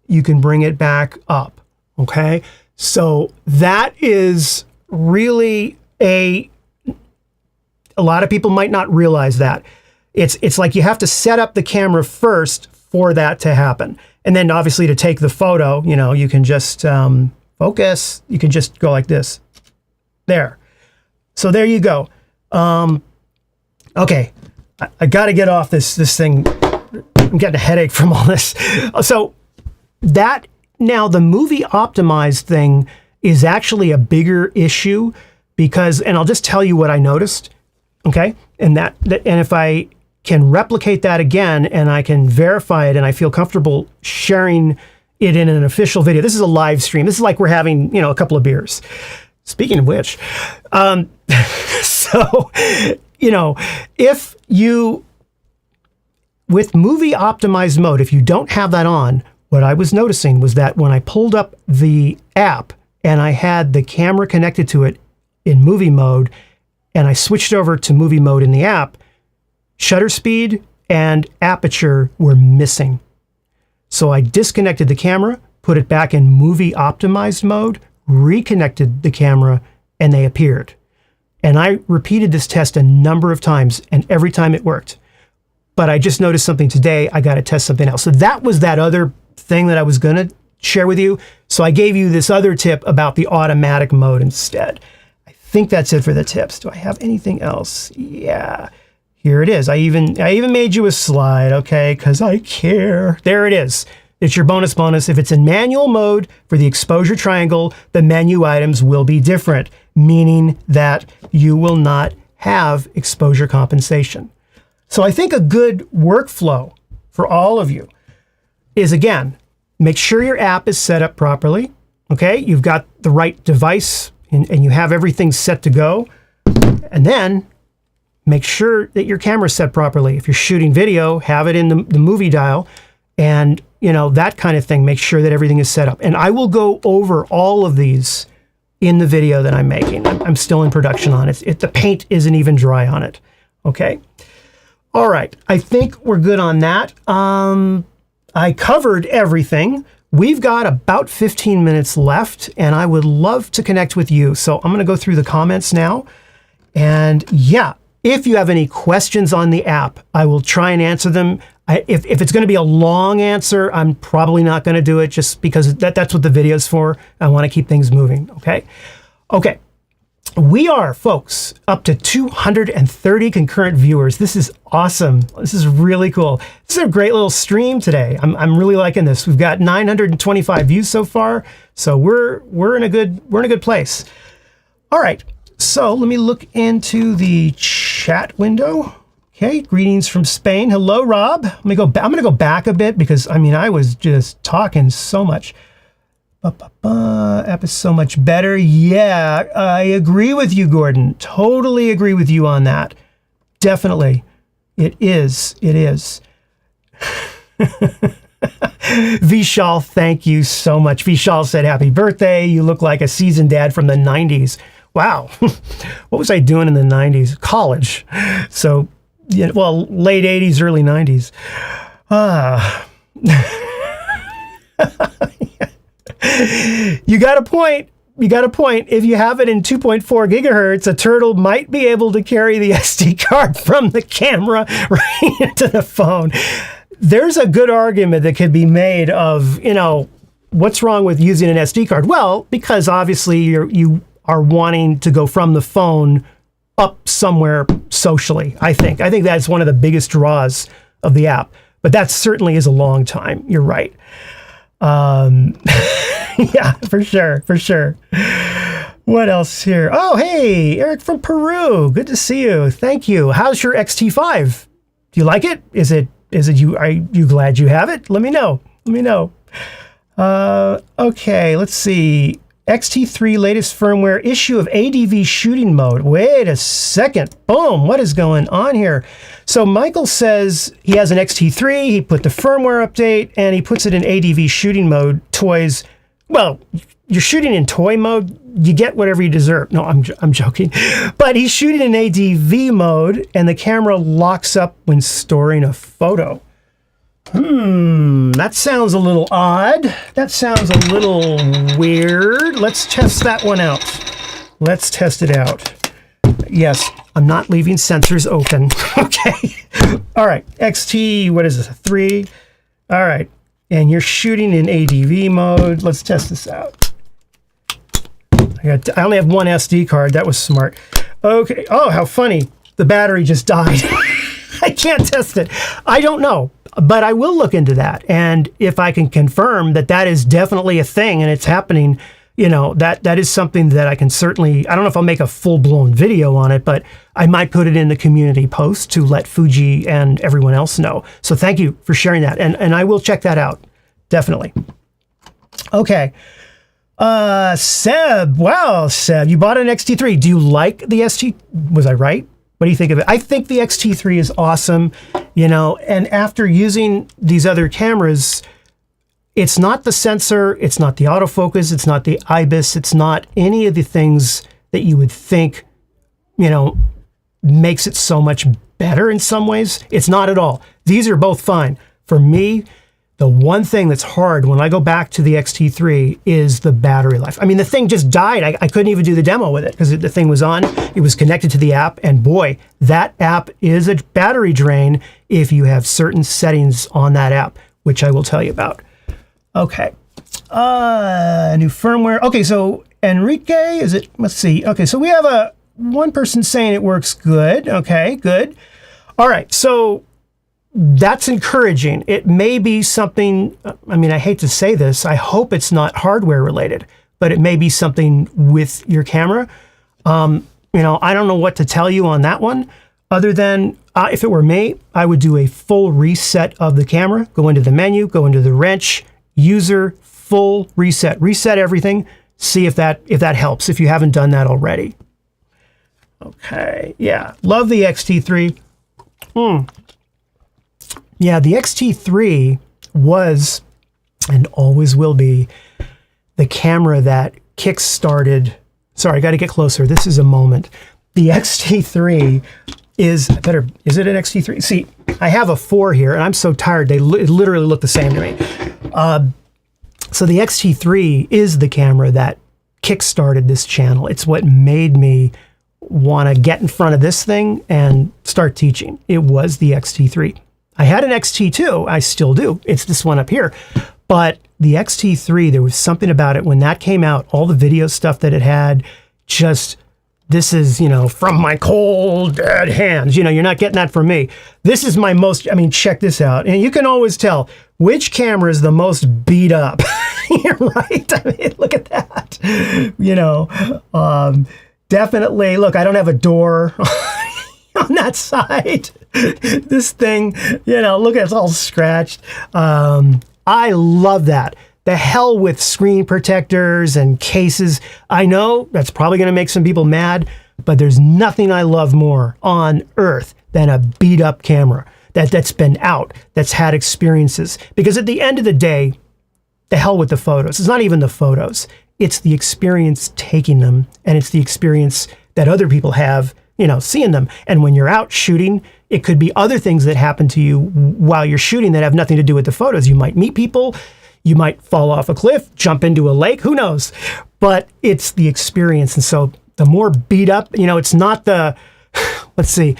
bring it back up. Okay? So that is really a lot of people might not realize that. It's like you have to set up the camera first for that to happen. And then obviously to take the photo, you can just focus. You can just go like this. There. So there you go. Okay. I got to get off this thing. I'm getting a headache from all this. So now the movie optimized thing is actually a bigger issue because, and I'll just tell you what I noticed, okay? And if I can replicate that again and I can verify it and I feel comfortable sharing it in an official video. This is a live stream. This is like we're having, a couple of beers. Speaking of which, so, if you, with movie optimized mode, if you don't have that on, what I was noticing was that when I pulled up the app and I had the camera connected to it in movie mode, and I switched over to movie mode in the app, shutter speed and aperture were missing. So I disconnected the camera, put it back in movie optimized mode, reconnected the camera, and they appeared. And I repeated this test a number of times, and every time it worked. But I just noticed something today. I got to test something else. So that was that other thing that I was going to share with you. So I gave you this other tip about the automatic mode instead. I think that's it for the tips. Do I have anything else? Yeah, here it is. I even made you a slide, okay, because I care. There it is. It's your bonus. If it's in manual mode for the exposure triangle, the menu items will be different, meaning that you will not have exposure compensation. So I think a good workflow for all of you is, again, make sure your app is set up properly. Okay, you've got the right device and you have everything set to go. And then make sure that your camera's set properly. If you're shooting video, have it in the movie dial and that kind of thing. Make sure that everything is set up. And I will go over all of these in the video that I'm making. I'm still in production on it. The paint isn't even dry on it. Okay. All right. I think we're good on that. I covered everything. We've got about 15 minutes left, and I would love to connect with you. So I'm going to go through the comments now. And yeah, if you have any questions on the app, I will try and answer them. If it's going to be a long answer, I'm probably not going to do it just because that's what the video's for. I want to keep things moving. Okay. Okay. We are, folks, up to 230 concurrent viewers. This is awesome. This is really cool. This is a great little stream today. I'm really liking this. We've got 925 views so far, so we're in a good place. All right. So let me look into the chat window. Okay, greetings from Spain. Hello, Rob. I'm gonna go back a bit because I was just talking so much. App is so much better. Yeah, I agree with you, Gordon. Totally agree with you on that. Definitely, it is. It is. Vishal, thank you so much. Vishal said, "Happy birthday! You look like a seasoned dad from the '90s." Wow, what was I doing in the '90s? College. So. Yeah, well, late 80s, early 90s. You got a point. You got a point. If you have it in 2.4 gigahertz, a turtle might be able to carry the SD card from the camera right into the phone. There's a good argument that could be made of, what's wrong with using an SD card? Well, because obviously you are wanting to go from the phone up somewhere socially, I think. I think that's one of the biggest draws of the app. But that certainly is a long time. You're right. Yeah, for sure. What else here? Oh, hey, Eric from Peru. Good to see you. Thank you. How's your XT5? Do you like it? Is it you? Are you glad you have it? Let me know. Okay, let's see. XT3 latest firmware issue of ADV shooting mode. Wait a second. Boom. What is going on here? So Michael says he has an XT3. He put the firmware update and he puts it in ADV shooting mode. Toys. Well, you're shooting in toy mode. You get whatever you deserve. No, I'm joking. But he's shooting in ADV mode and the camera locks up when storing a photo. That sounds a little odd. That sounds a little weird. Let's test that one out. Let's test it out. Yes, I'm not leaving sensors open. Okay. All right. XT, what is this? 3. All right. And you're shooting in ADV mode. Let's test this out. I only have one SD card. That was smart. Okay. Oh, how funny. The battery just died. I can't test it. I don't know. But I will look into that. And if I can confirm that is definitely a thing and it's happening, that is something that I can certainly, I don't know if I'll make a full-blown video on it, but I might put it in the community post to let Fuji and everyone else know. So thank you for sharing that. And I will check that out. Definitely. Okay. Seb. Wow, Seb, you bought an XT3. Do you like the ST? Was I right? What do you think of it? I think the XT3 is awesome, and after using these other cameras, it's not the sensor, it's not the autofocus, it's not the IBIS, it's not any of the things that you would think, makes it so much better in some ways. It's not at all. These are both fine. For me, the one thing that's hard when I go back to the XT3 is the battery life. The thing just died. I couldn't even do the demo with it because the thing was on. It was connected to the app. And boy, that app is a battery drain if you have certain settings on that app, which I will tell you about. Okay. New firmware. Okay, so Enrique, let's see. Okay, so we have one person saying it works good. Okay, good. All right, so that's encouraging. It may be something, I hate to say this, I hope it's not hardware related, but it may be something with your camera. I don't know what to tell you on that one, other than if it were me, I would do a full reset of the camera, go into the menu, go into the wrench, user, full reset everything, see if that helps, if you haven't done that already. Okay, yeah, love the XT3. Yeah, the XT3 was, and always will be, the camera that kick-started, sorry, I got to get closer. This is a moment. The XT3 is it an XT3? See, I have a 4 here, and I'm so tired. They literally look the same to me. So the XT3 is the camera that kick-started this channel. It's what made me want to get in front of this thing and start teaching. It was the XT3. I had an XT2, I still do. It's this one up here. But the XT3, there was something about it when that came out, all the video stuff that it had, just, this is, from my cold, dead hands. You're not getting that from me. This is my most, check this out. And you can always tell which camera is the most beat up. You're right. Look at that. Definitely, look, I don't have a door on that side. This thing, look at it's all scratched. I love that. The hell with screen protectors and cases. I know that's probably going to make some people mad, but there's nothing I love more on earth than a beat up camera that's been out, that's had experiences. Because at the end of the day, the hell with the photos. It's not even the photos. It's the experience taking them, and it's the experience that other people have, seeing them. And when you're out shooting, it could be other things that happen to you while you're shooting that have nothing to do with the photos. You might meet people, you might fall off a cliff, jump into a lake, who knows? But it's the experience. And so the more beat up, it's not the, let's see,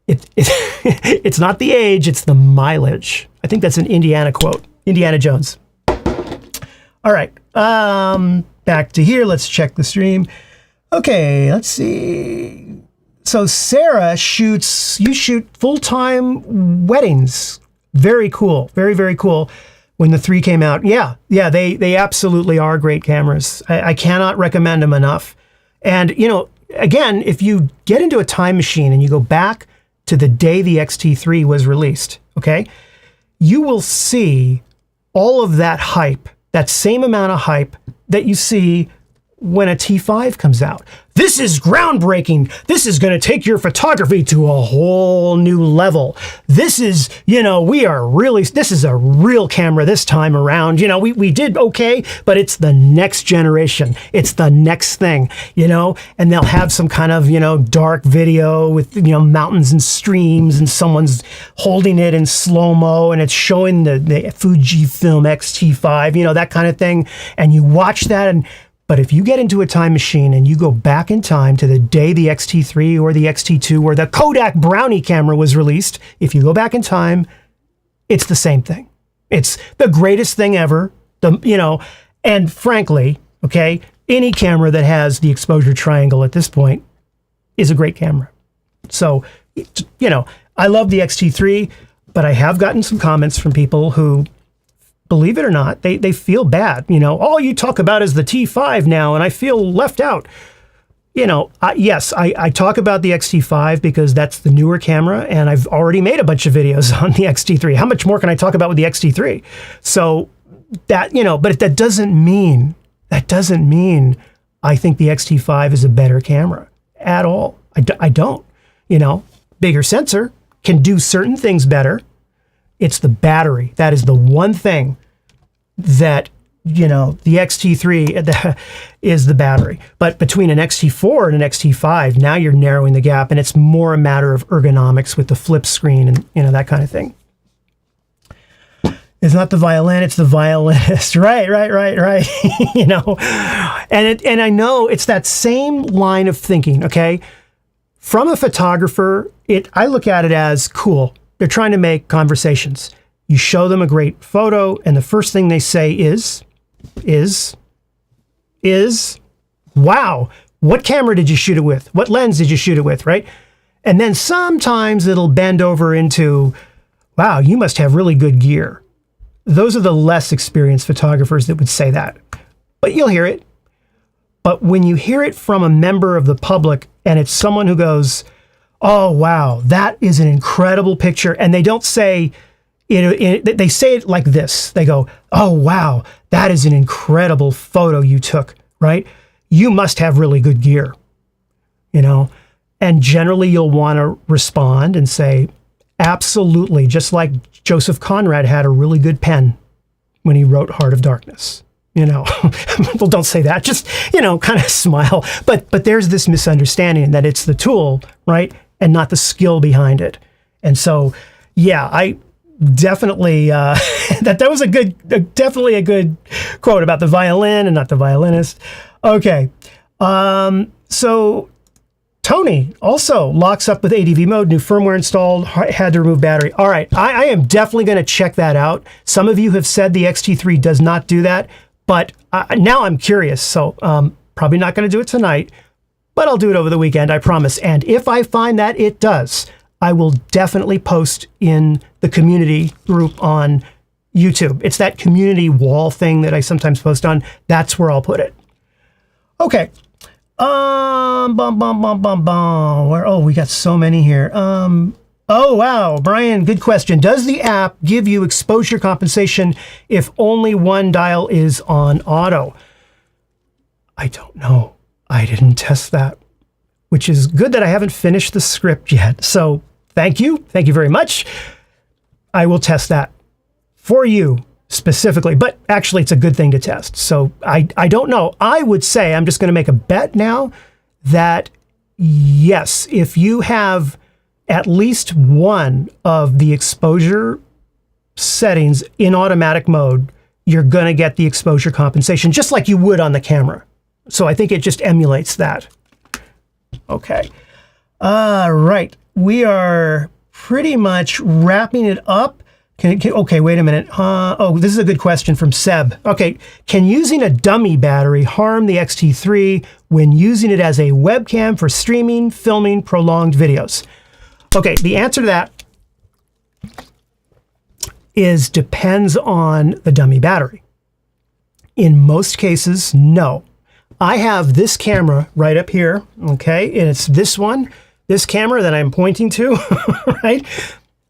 it's not the age, it's the mileage. I think that's an Indiana quote, Indiana Jones. All right, back to here. Let's check the stream. Okay, let's see. So Sarah you shoot full-time weddings. Very cool, very, very cool. When the 3 came out, yeah, they absolutely are great cameras. I cannot recommend them enough. And, again, if you get into a time machine and you go back to the day the X-T3 was released, okay, you will see all of that hype, that same amount of hype that you see when a T5 comes out. This is groundbreaking. This is going to take your photography to a whole new level. This is, this is a real camera this time around. We did okay, but it's the next generation. It's the next thing, and they'll have some kind of, dark video with, mountains and streams and someone's holding it in slow-mo and it's showing the Fujifilm X-T5, that kind of thing. And you watch that but if you get into a time machine and you go back in time to the day the X-T3 or the X-T2 or the Kodak Brownie camera was released, if you go back in time, it's the same thing. It's the greatest thing ever. And frankly, okay, any camera that has the exposure triangle at this point is a great camera. So, I love the X-T3, but I have gotten some comments from people who, believe it or not, they feel bad. All you talk about is the T5 now, and I feel left out. Yes, I talk about the X-T5 because that's the newer camera, and I've already made a bunch of videos on the X-T3. How much more can I talk about with the X-T3? So that, but that doesn't mean I think the X-T5 is a better camera at all. I don't. Bigger sensor, can do certain things better. It's the battery. That is the one thing that, the X-T3 is the battery. But between an X-T4 and an X-T5, now you're narrowing the gap, and it's more a matter of ergonomics with the flip screen and, that kind of thing. It's not the violin, it's the violinist. Right. And I know it's that same line of thinking, okay? From a photographer, I look at it as cool. They're trying to make conversations. You show them a great photo, and the first thing they say is, wow, what camera did you shoot it with? What lens did you shoot it with, right? And then sometimes it'll bend over into, wow, you must have really good gear. Those are the less experienced photographers that would say that. But you'll hear it. But when you hear it from a member of the public, and it's someone who goes, oh, wow, that is an incredible picture. And they don't say, they say it like this. They go, oh, wow, that is an incredible photo you took, right? You must have really good gear, And generally you'll want to respond and say, absolutely, just like Joseph Conrad had a really good pen when he wrote Heart of Darkness. Well, don't say that, just, kind of smile. But there's this misunderstanding that it's the tool, right? And not the skill behind it. And so, yeah, I definitely, that was definitely a good quote about the violin and not the violinist. Okay. So Tony also locks up with ADV mode, new firmware installed, had to remove battery. All right. I am definitely going to check that out. Some of you have said the X-T3 does not do that, but now I'm curious. So probably not going to do it tonight, but I'll do it over the weekend, I promise. And if I find that it does, I will definitely post in the community group on YouTube. It's that community wall thing that I sometimes post on. That's where I'll put it. Okay. Where, we got so many here. Oh, wow. Brian, good question. Does the app give you exposure compensation if only one dial is on auto? I don't know. I didn't test that, which is good that I haven't finished the script yet. So thank you. Thank you very much. I will test that for you specifically, but actually it's a good thing to test. So I don't know. I would say, I'm just going to make a bet now that yes, if you have at least one of the exposure settings in automatic mode, you're going to get the exposure compensation just like you would on the camera. So I think it just emulates that. Okay. All right. We are pretty much wrapping it up. Okay, wait a minute. Oh, this is a good question from Seb. Okay, can using a dummy battery harm the X-T3 when using it as a webcam for streaming, filming prolonged videos? Okay, the answer to that is depends on the dummy battery. In most cases, no. I have this camera right up here, okay, and it's this one, this camera that I'm pointing to, right?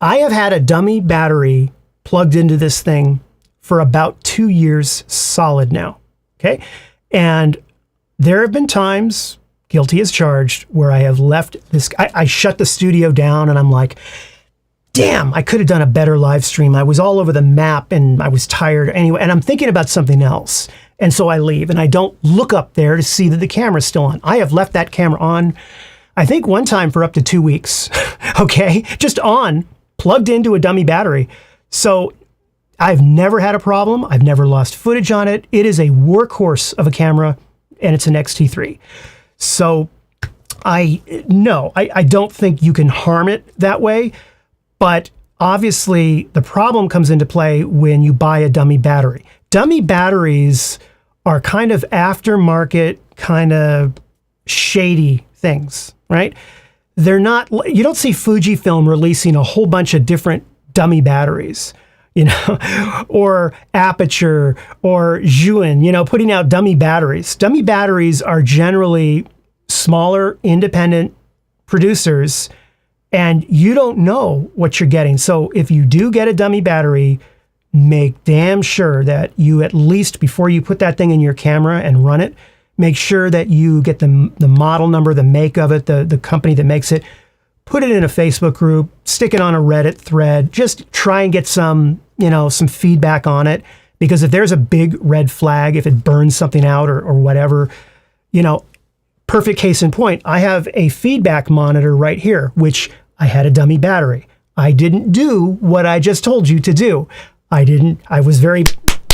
I have had a dummy battery plugged into this thing for about 2 years solid now, okay? And there have been times, guilty as charged, where I have left this, I shut the studio down and I'm like, damn, I could have done a better live stream. I was all over the map and I was tired anyway, and I'm thinking about something else. And so I leave and I don't look up there to see that the camera's still on. I have left that camera on, I think one time for up to 2 weeks, okay? Just on, plugged into a dummy battery. So I've never had a problem. I've never lost footage on it. It is a workhorse of a camera and it's an X-T3. So I don't think you can harm it that way. But obviously the problem comes into play when you buy a dummy battery. Dummy batteries are kind of aftermarket, kind of shady things, right? They're not, you don't see Fujifilm releasing a whole bunch of different dummy batteries, you know, or Aperture or Zhuin, you know, putting out dummy batteries. Dummy batteries are generally smaller, independent producers, and you don't know what you're getting. So if you do get a dummy battery, make damn sure that you, at least before you put that thing in your camera and run it, make sure that you get the model number, the make of it, the company that makes it, put it in a Facebook group, stick it on a Reddit thread, just try and get some, you know, some feedback on it. Because if there's a big red flag, if it burns something out or whatever, you know, perfect case in point, I have a feedback monitor right here, which I had a dummy battery. I didn't do what I just told you to do. I was very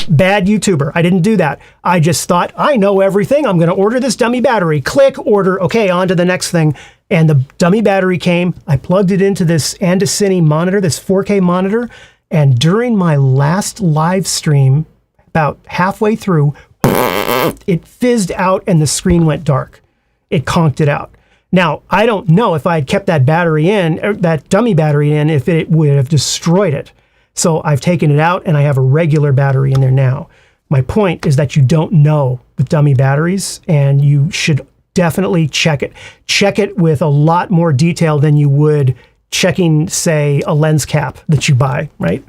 bad YouTuber. I didn't do that. I just thought, I know everything. I'm going to order this dummy battery. Click, order. Okay, on to the next thing. And the dummy battery came. I plugged it into this Andesini monitor, this 4K monitor. And during my last live stream, about halfway through, it fizzed out and the screen went dark. It conked it out. Now, I don't know if I had kept that battery in, or that dummy battery in, if it would have destroyed it. So I've taken it out and I have a regular battery in there now. My point is that you don't know with dummy batteries, and you should definitely check it. Check it with a lot more detail than you would checking, say, a lens cap that you buy, right?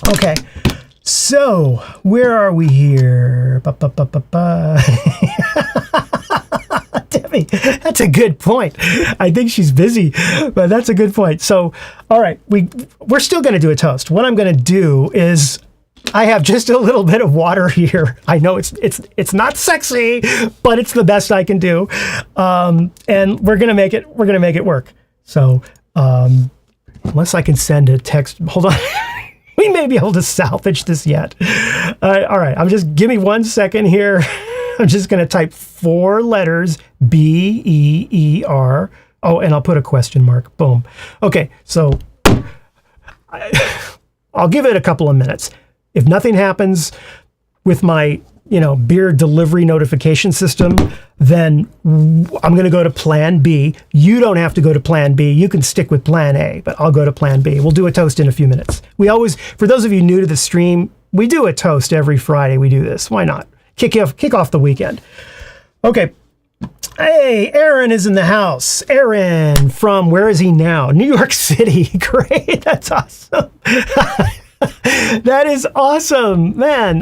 Okay, so where are we here? Debbie, that's a good point. I think she's busy, but that's a good point. So, all right, we're still going to do a toast. What I'm going to do is, I have just a little bit of water here. I know it's not sexy, but it's the best I can do, and we're gonna make it work. So, unless I can send a text, hold on. We may be able to salvage this yet. All right, give me 1 second here. I'm just going to type 4 letters, BEER. Oh, and I'll put a question mark. Boom. Okay, so I'll give it a couple of minutes. If nothing happens with my, beer delivery notification system, then I'm going to go to plan B. You don't have to go to plan B. You can stick with plan A, but I'll go to plan B. We'll do a toast in a few minutes. We always, for those of you new to the stream, we do a toast every Friday. We do this. Why not? Kick off the weekend. Okay. Hey, Aaron is in the house. Aaron from, where is he now? New York City. Great. That's awesome. That is awesome, man.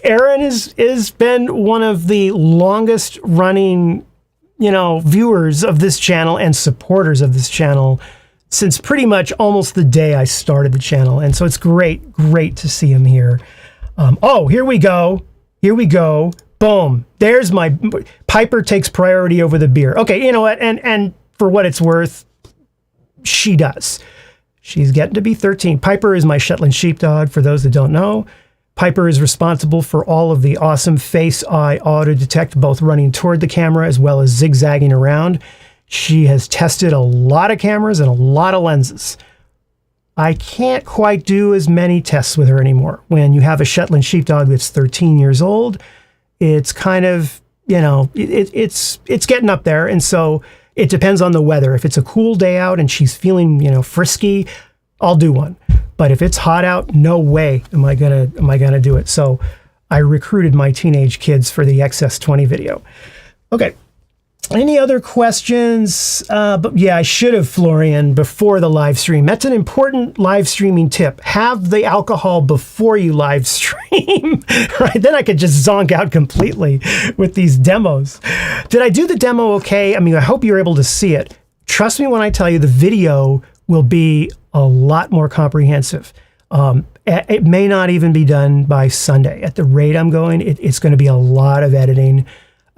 Aaron is been one of the longest running, viewers of this channel and supporters of this channel since pretty much almost the day I started the channel. And so it's great to see him here. Here we go. Boom. There's my Piper takes priority over the beer. Okay, you know what? And for what it's worth, she does. She's getting to be 13. Piper is my Shetland sheepdog, for those that don't know. Piper is responsible for all of the awesome face-eye auto detect, both running toward the camera as well as zigzagging around. She has tested a lot of cameras and a lot of lenses. I can't quite do as many tests with her anymore. When you have a Shetland sheepdog that's 13 years old, it's kind of, it's getting up there. And so it depends on the weather. If it's a cool day out and she's feeling, frisky, I'll do one. But if it's hot out, no way am I gonna do it. So I recruited my teenage kids for the XS20 video. Okay. Any other questions? But yeah, I should have, Florian, before the live stream. That's an important live streaming tip. Have the alcohol before you live stream, right? Then I could just zonk out completely with these demos. Did I do the demo okay? I mean, I hope you're able to see it. Trust me when I tell you the video will be a lot more comprehensive. It may not even be done by Sunday. At the rate I'm going, it's going to be a lot of editing.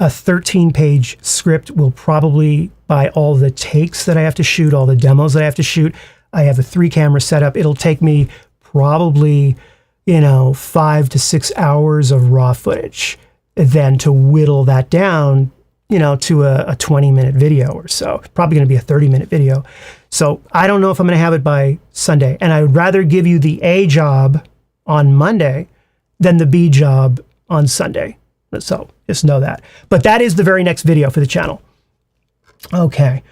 A 13-page script will probably, by all the takes that I have to shoot, all the demos that I have to shoot, I have a 3-camera setup. It'll take me probably, 5 to 6 hours of raw footage, then to whittle that down, to a 20-minute video or so. Probably going to be a 30-minute video. So I don't know if I'm going to have it by Sunday. And I would rather give you the A job on Monday than the B job on Sunday. So just know that. But that is the very next video for the channel. Okay.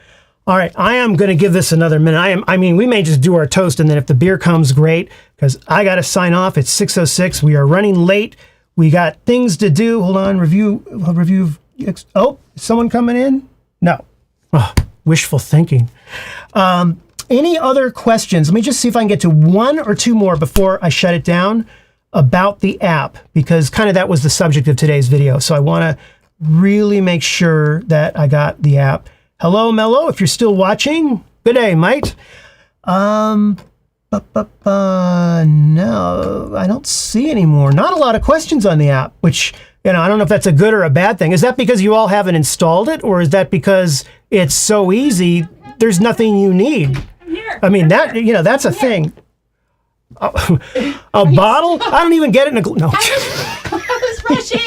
All right. I am going to give this another minute. We may just do our toast, and then if the beer comes, great, because I got to sign off. It's 6:06. We are running late. We got things to do. Hold on. Review. Oh, is someone coming in? No. Oh, wishful thinking. Any other questions? Let me just see if I can get to one or two more before I shut it down about the app, because kind of that was the subject of today's video. So I want to really make sure that I got the app. Hello, Mello, if you're still watching. Good day, mate. No, I don't see any more. Not a lot of questions on the app, which, I don't know if that's a good or a bad thing. Is that because you all haven't installed it, or is that because it's so easy, there's nothing you need? I mean, that's a thing. A bottle? I don't even get it in a... No. I was rushing.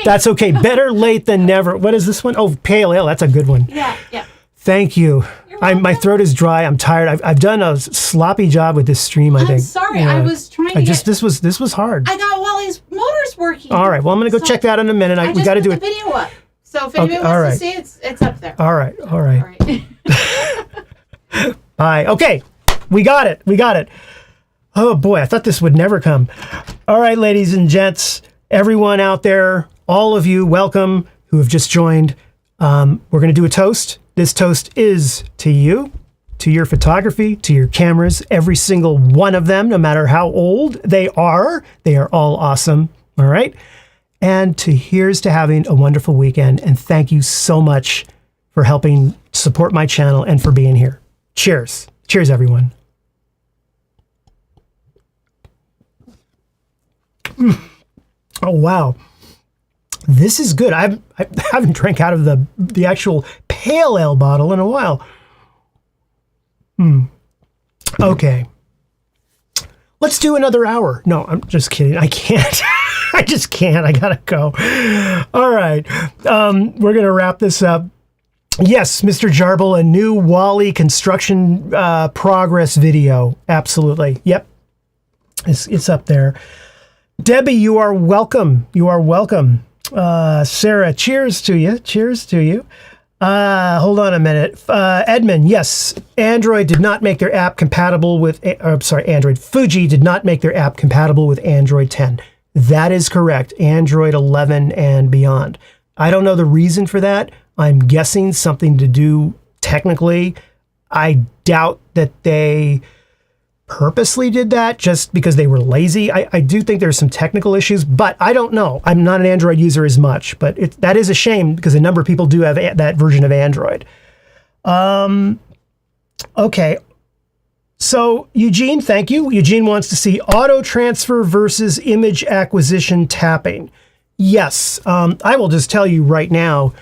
That's okay. Better late than never. What is this one? Oh, pale ale. That's a good one. Yeah. Thank you. My throat is dry. I'm tired. I've done a sloppy job with this stream, I think. I'm sorry. I was trying to This was hard. I got Wally's motors working. All right. Well, I'm going to go check that in a minute. We got to do it. The video up. So if anybody wants to see it, it's up there. All right. Bye. Okay. We got it. Oh boy, I thought this would never come. All right, ladies and gents, everyone out there, all of you, welcome, who have just joined. We're going to do a toast. This toast is to you, to your photography, to your cameras, every single one of them, no matter how old they are all awesome. All right. And here's to having a wonderful weekend. And thank you so much for helping support my channel and for being here. Cheers. Cheers, everyone. Oh, wow. This is good. I haven't drank out of the actual pale ale bottle in a while. Okay. Let's do another hour. No, I'm just kidding. I can't. I just can't. I gotta go. All right. We're going to wrap this up. Yes, Mr. Jarble, a new Wally construction progress video. Absolutely. Yep. It's up there. Debbie, you are welcome. Sarah, cheers to you. Hold on a minute. Edmund, yes, Android did not make their app compatible with, Fuji did not make their app compatible with Android 10. That is correct. Android 11 and beyond. I don't know the reason for that. I'm guessing something to do technically. I doubt that they purposely did that just because they were lazy. I do think there's some technical issues, but I don't know. I'm not an Android user as much, but that is a shame because a number of people do have that version of Android. Okay. So Eugene, thank you. Eugene wants to see auto transfer versus image acquisition tapping. Yes. I will just tell you right now,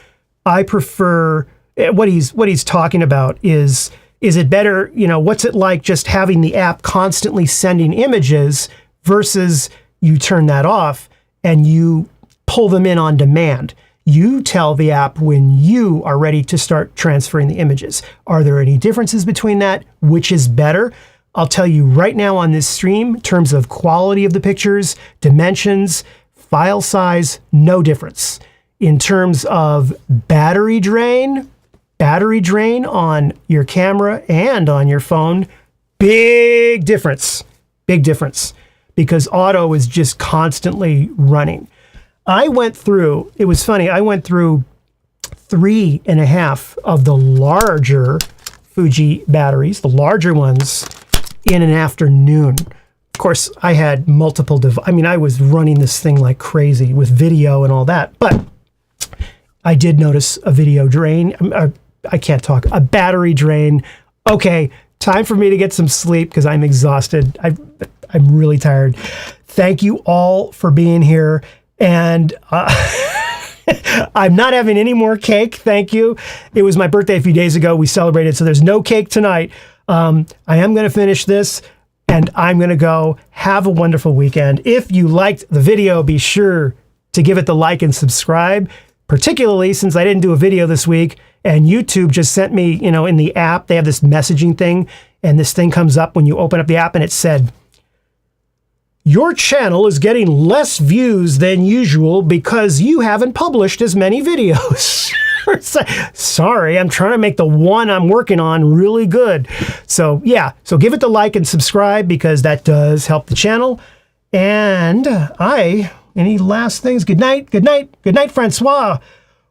I prefer what he's talking about is it better, what's it like just having the app constantly sending images versus you turn that off and you pull them in on demand. You tell the app when you are ready to start transferring the images. Are there any differences between that? Which is better? I'll tell you right now on this stream, in terms of quality of the pictures, dimensions, file size, no difference. In terms of battery drain on your camera and on your phone, big difference, because auto is just constantly running. It was funny, I went through 3.5 of the larger Fuji batteries, the larger ones, in an afternoon. Of course, I had multiple I was running this thing like crazy with video and all that, but I did notice a video drain. I can't talk. A battery drain. Okay, time for me to get some sleep because I'm exhausted. I'm really tired. Thank you all for being here. And I'm not having any more cake. Thank you. It was my birthday a few days ago. We celebrated, so there's no cake tonight. I am going to finish this, and I'm going to go. Have a wonderful weekend. If you liked the video, be sure to give it the like and subscribe, particularly since I didn't do a video this week, and YouTube just sent me, in the app, they have this messaging thing, and this thing comes up when you open up the app, and it said, your channel is getting less views than usual because you haven't published as many videos. Sorry, I'm trying to make the one I'm working on really good. So yeah, so give it the like and subscribe because that does help the channel. And any last things? Good night, Francois.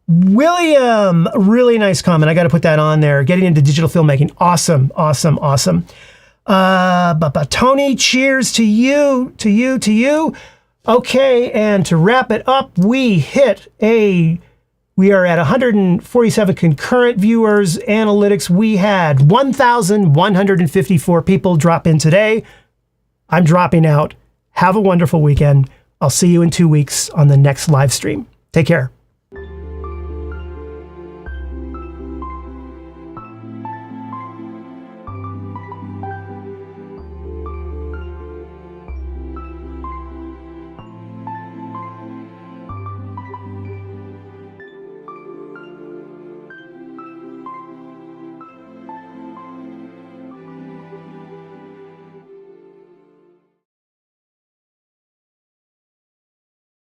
William, really nice comment. I got to put that on there. Getting into digital filmmaking. Awesome. Tony, cheers to you. Okay, and to wrap it up, we are at 147 concurrent viewers. Analytics, we had 1,154 people drop in today. I'm dropping out. Have a wonderful weekend. I'll see you in 2 weeks on the next live stream. Take care.